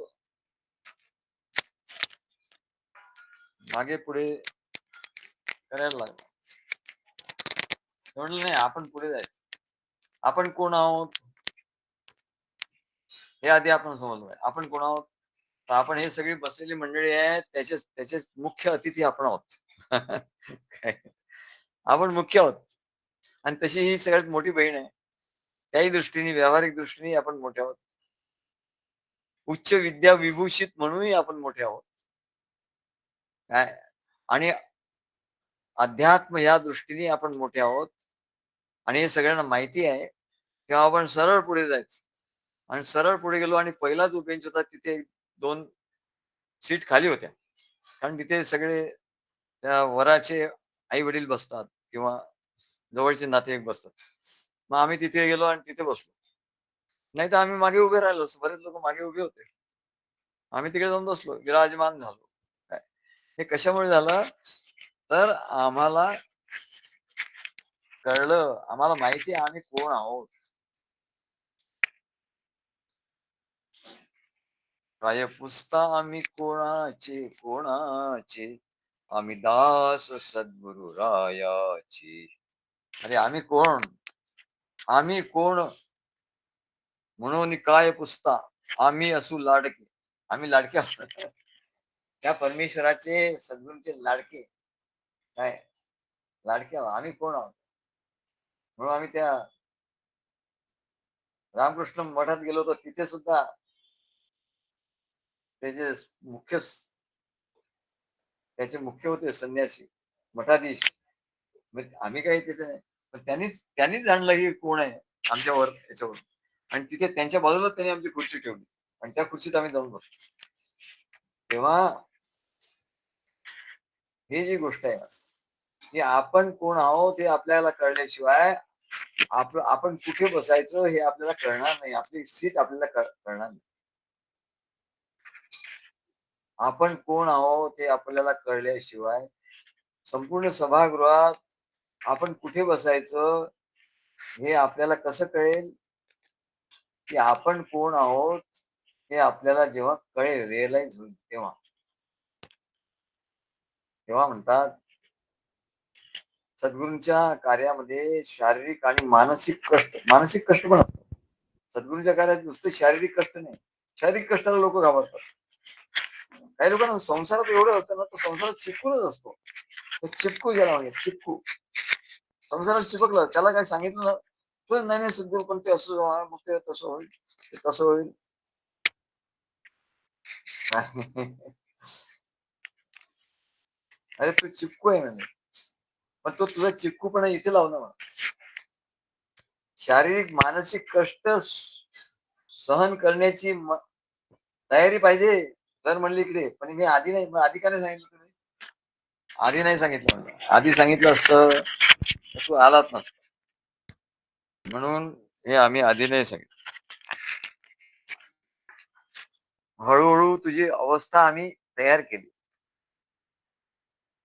मागे-पुढे करायला लागला. म्हटलं, "नाही, आपण पुढे जायचं. आपण कोण आहोत हे आधी आपण समजलं पाहिजे. आपण कोण आहोत? तर आपण हे सगळी बसलेली मंडळी आहेत, त्याचे मुख्य अतिथी आपण आहोत." काय? आपण मुख्य आहोत आणि तशी ही सगळ्यात मोठी बहीण आहे. त्याही दृष्टीने, व्यावहारिक दृष्टीने आपण मोठे आहोत. उच्च विद्या विभूषित म्हणूनही आपण मोठे आहोत. काय? आणि अध्यात्म या दृष्टीने आपण मोठे आहोत आणि हे सगळ्यांना माहिती आहे. तेव्हा आपण सरळ पुढे जायचं आणि सरळ पुढे गेलो आणि पहिला जो बेंच होता तिथे 2 सीट खाली होत्या. कारण तिथे सगळे त्या वराचे आई-वडील बसतात किंवा जवळचे नातेवाईक बसतात. मग आम्ही तिथे गेलो आणि तिथे बसलो. नाहीतर आम्ही मागे उभे राहिलो असतो. बरेच लोकं मागे उभे होते. आम्ही तिकडे जाऊन बसलो, विराजमान झालो. काय हे कशामुळे झालं? तर आम्हाला कळलं, आम्हाला माहिती आहे आम्ही कोण आहोत. काय पुसता आम्ही कोणाचे, कोणाचे, आम्ही दास सद्गुरु रायाचे. अरे आम्ही कोण? आम्ही कोण म्हणून काय पुसता? आम्ही असू लाडके. आम्ही लाडके आहोत. त्या परमेश्वराचे सद्गुरूंचे लाडके. काय? लाडके आहोत. आम्ही कोण आहोत? म्हणून आम्ही त्या रामकृष्ण मठात गेलो होतो तिथे सुद्धा त्याचे मुख्य त्याचे मुख्य होते संन्यासी, मठाधीश. मग आम्ही काही तिथे नाही. पण त्यांनीच त्यांनीच जाणलं की कोण आहे आमच्यावर याच्यावर. आणि तिथे त्यांच्या बाजूला त्यांनी आमची खुर्ची ठेवली आणि त्या खुर्चीत आम्ही जाऊन बसलो. तेव्हा ही जी गोष्ट आहे की आपण कोण आहोत हे आपल्याला कळल्याशिवाय आपण कुठे बसायचं हे आपल्याला कळणार नाही. आपली सीट आपल्याला कळणार नाही. आपण कोण आहोत हे आपल्याला कळल्याशिवाय संपूर्ण सभागृहात आपण कुठे बसायचं हे आपल्याला कसं कळेल की आपण कोण आहोत हे आपल्याला जेव्हा कळेल, रिअलाइज होईल तेव्हा. तेव्हा म्हणतात सद्गुरूंच्या कार्यामध्ये शारीरिक आणि मानसिक कष्ट पण असतात. सद्गुरूंच्या कार्यात नुसतं शारीरिक कष्ट नाही. शारीरिक कष्टाला लोक घाबरतात. काही लोकांना संसारात एवढं असतं ना, तो संसारात चिपकूनच असतो. तो चिपकू ज्याला म्हणजे चिपकू. संसारात चिपकलं, त्याला काय सांगितलं ना, तो नाही नाही सद्गुरू पण ते असं मग ते तसं होईल, ते तसं होईल. अरे तू चिपकू आहे म्हणजे. पण तो तुझा चिपकूपणा इथे लाव ना. शारीरिक मानसिक कष्ट सहन करण्याची तयारी पाहिजे. तर म्हणली इकडे पण मी आधी नाही, आधी का नाही सांगितलं तुम्ही? आधी नाही सांगितलं मला. आधी सांगितलं असतं तर तू आलाच नसता. म्हणून हे आम्ही आधी नाही सांगितलं. हळूहळू तुझी अवस्था आम्ही तयार केली.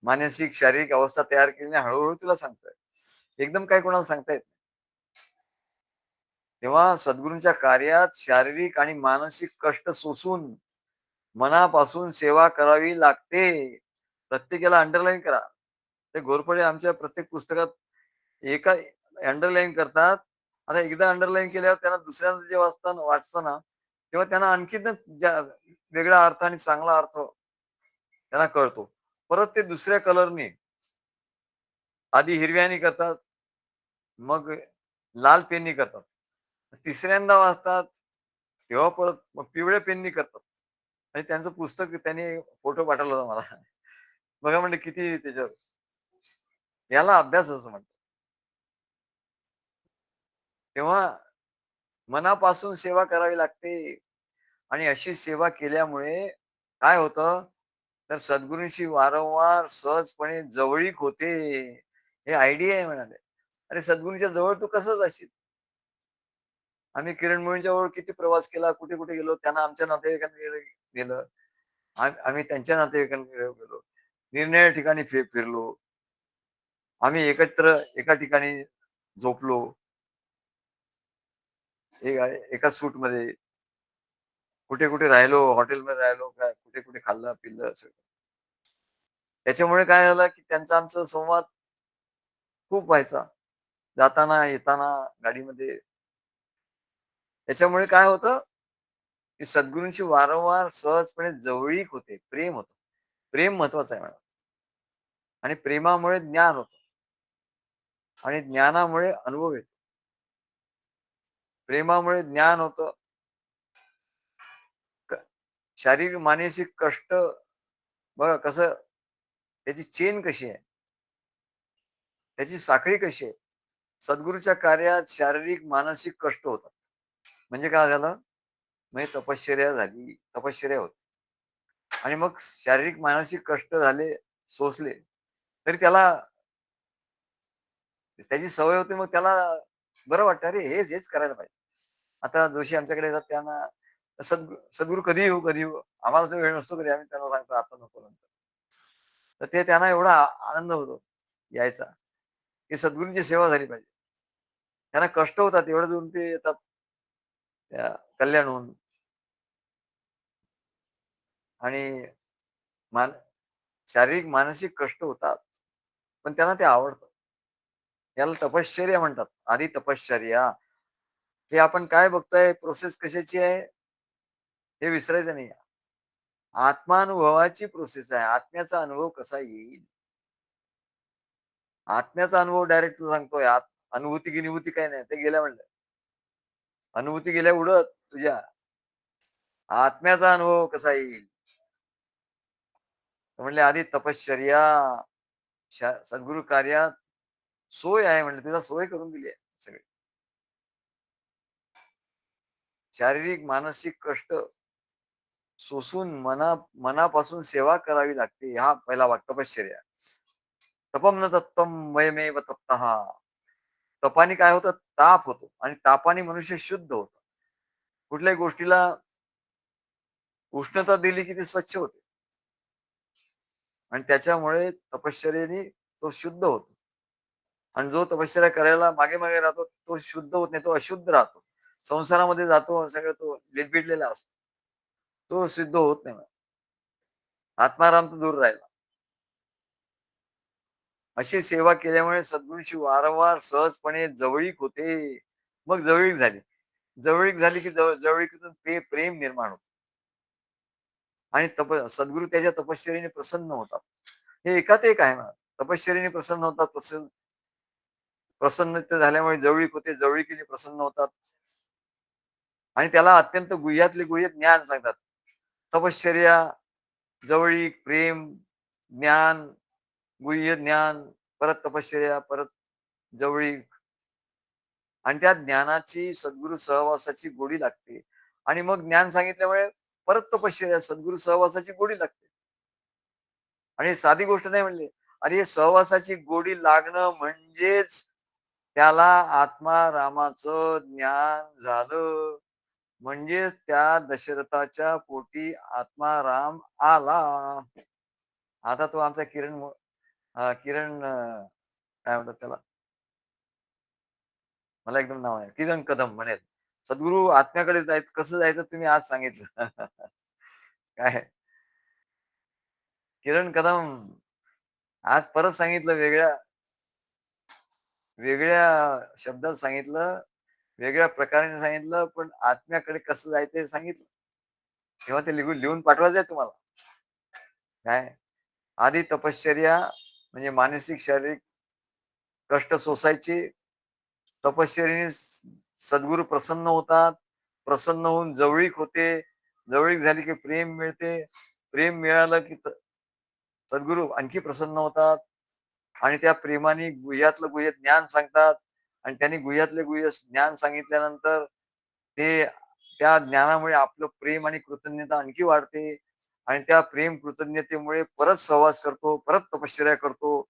मानसिक शारीरिक अवस्था तयार केली आणि हळूहळू तुला सांगतोय. एकदम काय कोणाला सांगता येत. तेव्हा सद्गुरूंच्या कार्यात शारीरिक आणि मानसिक कष्ट सोसून मनापासून सेवा करावी लागते. प्रत्येकाला अंडरलाईन करा. ते घोरपडे आमच्या प्रत्येक पुस्तकात एका अंडरलाईन करतात. आता एकदा अंडरलाईन केल्यावर त्यांना दुसऱ्यांदा जे वाचताना तेव्हा त्यांना आणखीनच वेगळा अर्थ आणि चांगला अर्थ त्यांना कळतो. परत ते दुसऱ्या कलरनी आधी हिरव्यानी करतात, मग लाल पेननी करतात. तिसऱ्यांदा वाचतात, तेव्हा परत मग पिवळ्या पेननी करतात. आणि त्यांचं पुस्तक त्यांनी फोटो पाठवला होता मला. बघा म्हणलं किती त्याच्यावर. याला अभ्यास असं म्हणतात. तेव्हा मनापासून सेवा करावी लागते आणि अशी सेवा केल्यामुळे काय होतं, तर सद्गुरूंशी वारंवार सहजपणे जवळीक होते. हे आयडिया आहे म्हणाले. अरे सद्गुरूंच्या जवळ तू कसं जाशील? आम्ही किरण मुळींच्या जवळ किती प्रवास केला, कुठे-कुठे गेलो. त्यांना आमच्या नातेवाईकांकडे गेलं. आम्ही त्यांच्या नातेवाईकांकडे गेलो. निरनिराळ्या ठिकाणी फिरलो. आम्ही एकत्र एका ठिकाणी झोपलो. एका सूटमध्ये. कुठे-कुठे राहिलो, हॉटेलमध्ये राहिलो, काय कुठे-कुठे खाल्लं-पिल्लं सगळं. त्याच्यामुळे काय झालं, की त्यांचा आमचा संवाद खूप व्हायचा. जाताना, येताना गाडीमध्ये. त्याच्यामुळे काय होतं, की सद्गुरूंशी वारंवार सहजपणे जवळीक होते, प्रेम होतं. प्रेम महत्वाचं आहे मॅडम. आणि प्रेमामुळे ज्ञान होतं आणि ज्ञानामुळे अनुभव येतो. प्रेमामुळे ज्ञान होतं. क शारीरिक, मानसिक कष्ट बघा कसं त्याची चेन कशी आहे, त्याची साखळी कशी आहे. सद्गुरूच्या कार्यात शारीरिक, मानसिक कष्ट होतात. म्हणजे काय झालं, म्हणजे तपश्चर्या झाली, तपश्चर्या होती आणि मग शारीरिक, मानसिक कष्ट झाले, सोसले, तरी त्याला त्याची सवय होते. मग त्याला बरं वाटतं, अरे हेच करायला पाहिजे. आता जोशी आमच्याकडे येतात त्यांना सद्गुरू कधी येऊ, कधी येऊ? आम्हाला तर वेळ नसतो कधी. आम्ही त्यांना सांगतो आता नको नंतर. तर ते त्यांना एवढा आनंद होतो यायचा, की सद्गुरूंची सेवा झाली पाहिजे. त्यांना कष्ट होतात एवढं दूरून ते येतात त्या कल्याणहून आणि मान शारीरिक, मानसिक कष्ट होतात. पण त्यांना ते आवडतं. याला तपश्चर्या म्हणतात. आधी तपश्चर्या. हे आपण काय बघतोय प्रोसेस कशाची आहे, हे विसरायचं नाही. आत्मानुभवाची प्रोसेस आहे. आत्म्याचा अनुभव कसा येईल? आत्म्याचा अनुभव डायरेक्ट तुला सांगतोय. अनुभूती-गिनुभूती काही नाही. ते गेल्या म्हणलं. अनुभूती गेल्या उडत तुझ्या. आत्म्याचा अनुभव कसा येईल? तर म्हणले आधी तपश्चर्या. सद्गुरू कार्यात सोय आहे म्हणले. तुला सोय करून दिली आहे सगळी. शारीरिक, मानसिक कष्ट सोसून मनापासून सेवा करावी लागते. हा पहिला भाग तपश्चर्या. तपम न तत्त्वं वयमेव तप्तः. तपाने काय होतं? ताप होतो आणि तापाने मनुष्य शुद्ध होतो. कुठल्याही गोष्टीला उष्णता दिली की ती स्वच्छ होते आणि त्याच्यामुळे तपश्चर्येने तो शुद्ध होतो. आणि जो तपश्चर्या करायला मागे-मागे राहतो, तो शुद्ध होत नाही, तो अशुद्ध राहतो. संसारामध्ये जातो, सगळं तो लिटबिटलेला असतो. तो सिद्ध होत नाही. आत्माराम तर दूर राहिला. अशी सेवा केल्यामुळे सद्गुरूंशी वारंवार सहजपणे जवळीक होते. मग जवळीक झाली. जवळीक झाली की जवळीकीतून प्रेम निर्माण होतं आणि सद्गुरू त्याच्या तपश्चर्येने प्रसन्न होतात. हे एकात एक आहे ना. तपश्चर्येने प्रसन्न होतात, प्रसन्नता झाल्यामुळे जवळीक होते, जवळीकीने प्रसन्न होतात आणि त्याला अत्यंत गुह्यातले गुह्य ज्ञान सांगतात. तपश्चर्या, जवळीक, प्रेम, ज्ञान, गुह्य ज्ञान, परत तपश्चर्या, परत जवळीक आणि त्या ज्ञानाची सद्गुरू सहवासाची गोडी लागते आणि मग ज्ञान सांगितल्यामुळे परत तपश्चर्या, सद्गुरू सहवासाची गोडी लागते. आणि साधी गोष्ट नाही म्हणली. अरे सहवासाची गोडी लागणं म्हणजेच त्याला आत्मा रामाचं ज्ञान झालं. म्हणजेच त्या दशरथाच्या पोटी आत्मा राम आला. आता तो आमचा किरण काय म्हणतात त्याला? मला एकदम नाव आहे. किरण कदम म्हणेल. सद्गुरू आत्म्याकडे जायचं कसं जायचं तुम्ही आज सांगितलं. काय किरण कदम आज परत सांगितलं वेगळ्या शब्दात सांगितलं, वेगळ्या प्रकाराने सांगितलं, पण आत्म्याकडे कसं जायचं हे सांगितलं. तेव्हा ते लिहून पाठवायचं आहे तुम्हाला. काय? आधी तपश्चर्या म्हणजे मानसिक, शारीरिक कष्ट सोसायचे. तपश्चर्येने सद्गुरू प्रसन्न होतात. प्रसन्न होऊन जवळीक होते. जवळीक झाली की प्रेम मिळते. प्रेम मिळालं की सद्गुरू आणखी प्रसन्न होतात आणि त्या प्रेमाने गुह्यातलं गुह्य ज्ञान सांगतात आणि त्यांनी गुह्यातले गुह्य ज्ञान सांगितल्यानंतर ते त्या ज्ञानामुळे आपलं प्रेम आणि कृतज्ञता आणखी वाढते आणि त्या प्रेम कृतज्ञतेमुळे परत सहवास करतो, परत तपश्चर्या करतो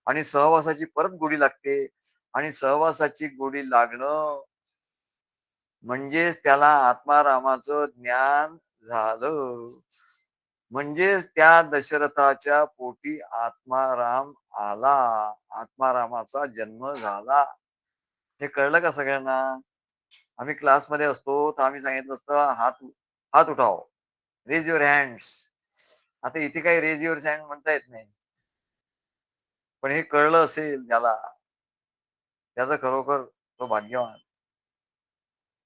आणि सहवासाची परत गोडी लागते आणि सहवासाची गोडी लागणं म्हणजेच त्याला आत्मारामाचं ज्ञान झालं. म्हणजेच त्या दशरथाच्या पोटी आत्माराम आला. आत्मारामाचा जन्म झाला. हे कळलं का सगळ्यांना? आम्ही क्लासमध्ये असतो, तर आम्ही सांगितलं असतं, हात हात उठाव. Raise your hands. आता इथे काही रेज युअर हँड म्हणता येत नाही. पण हे कळलं असेल ज्याला, त्याचं खरोखर तो भाग्यवान.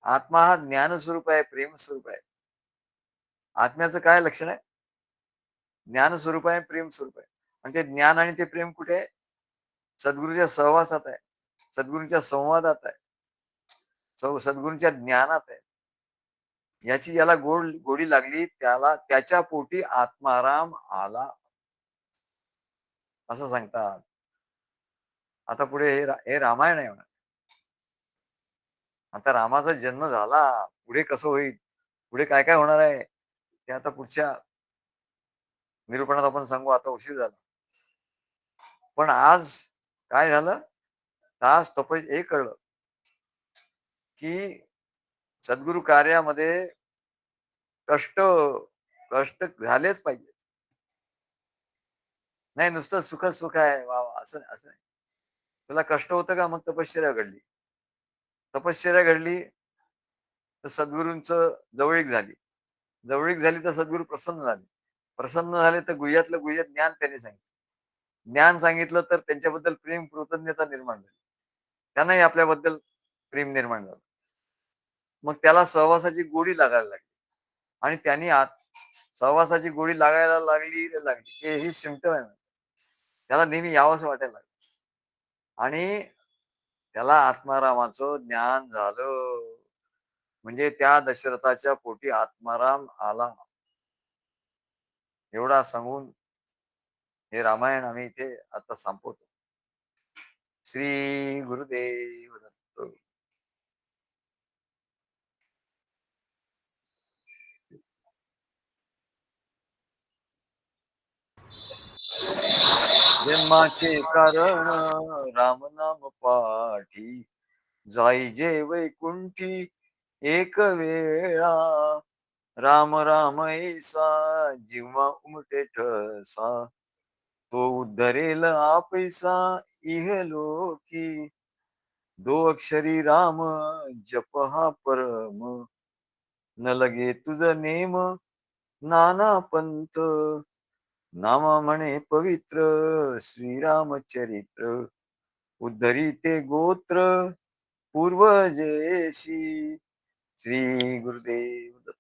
आत्मा हा ज्ञानस्वरूप आहे, प्रेमस्वरूप आहे. आत्म्याचं काय लक्षण आहे? ज्ञानस्वरूप आहे, प्रेमस्वरूप आहे. आणि ते ज्ञान आणि ते प्रेम कुठे आहे? सद्गुरूच्या सहवासात आहे. सद्गुरूंच्या संवादात आहे. सद्गुरूंच्या ज्ञानात आहे. याची ज्याला गोडी लागली त्याला त्याच्या पोटी आत्माराम आला असं सांगतात. आता पुढे हे रामायण आहे म्हणा. आता रामाचा जन्म झाला. पुढे कसं होईल? पुढे काय होणार आहे? ते आता पुढच्या निरूपणात आपण सांगू. आता उशीर झाला. पण आज काय झालं? आज हे कळलं, की सद्गुरु कार्यामध्ये कष्ट कष्ट झालेच पाहिजे. नाही नुसतं सुख आहे. वाह! वाह! असं असं नाही. तुला कष्ट होतं का? मग तपश्चर्या घडली. तपश्चर्या घडली तर सद्गुरूंचं जवळीक झाली. जवळीक झाली तर सद्गुरू प्रसन्न झाले. प्रसन्न झाले तर गुह्यातलं गुह्य ज्ञान त्यांनी सांगितलं. ज्ञान सांगितलं तर त्यांच्याबद्दल प्रेम, कृतज्ञता निर्माण झाली. त्यांनाही आपल्याबद्दल प्रेम निर्माण झालं. मग त्याला सहवासाची गोडी लागायला लागली आणि त्यांनी सहवासाची गोडी लागायला लागली. ही सिम्प्टम आहे. त्याला नेहमी यावंसं वाटायला लागलं आणि त्याला आत्मारामाचं ज्ञान झालं. म्हणजे त्या दशरथाच्या पोटी आत्माराम आला. एवढा सांगून हे रामायण आम्ही इथे आता संपवतो. श्री गुरुदेव दत्त. प्रेमाचे कारण राम नाम पाठी जाई जे वैकुंठी एक वेळा राम राम ऐसा जेव्हा उमटे ठसा तो उद्धरेल आपैसा इहलोकी दो अक्षरी राम जप हा परम न लगे तुझ नेम नाना पंथ नामा म्हणे पवित्र श्रीरामचरित्र उद्धरी ते गोत्र पूर्वजेशी श्री गुरुदेव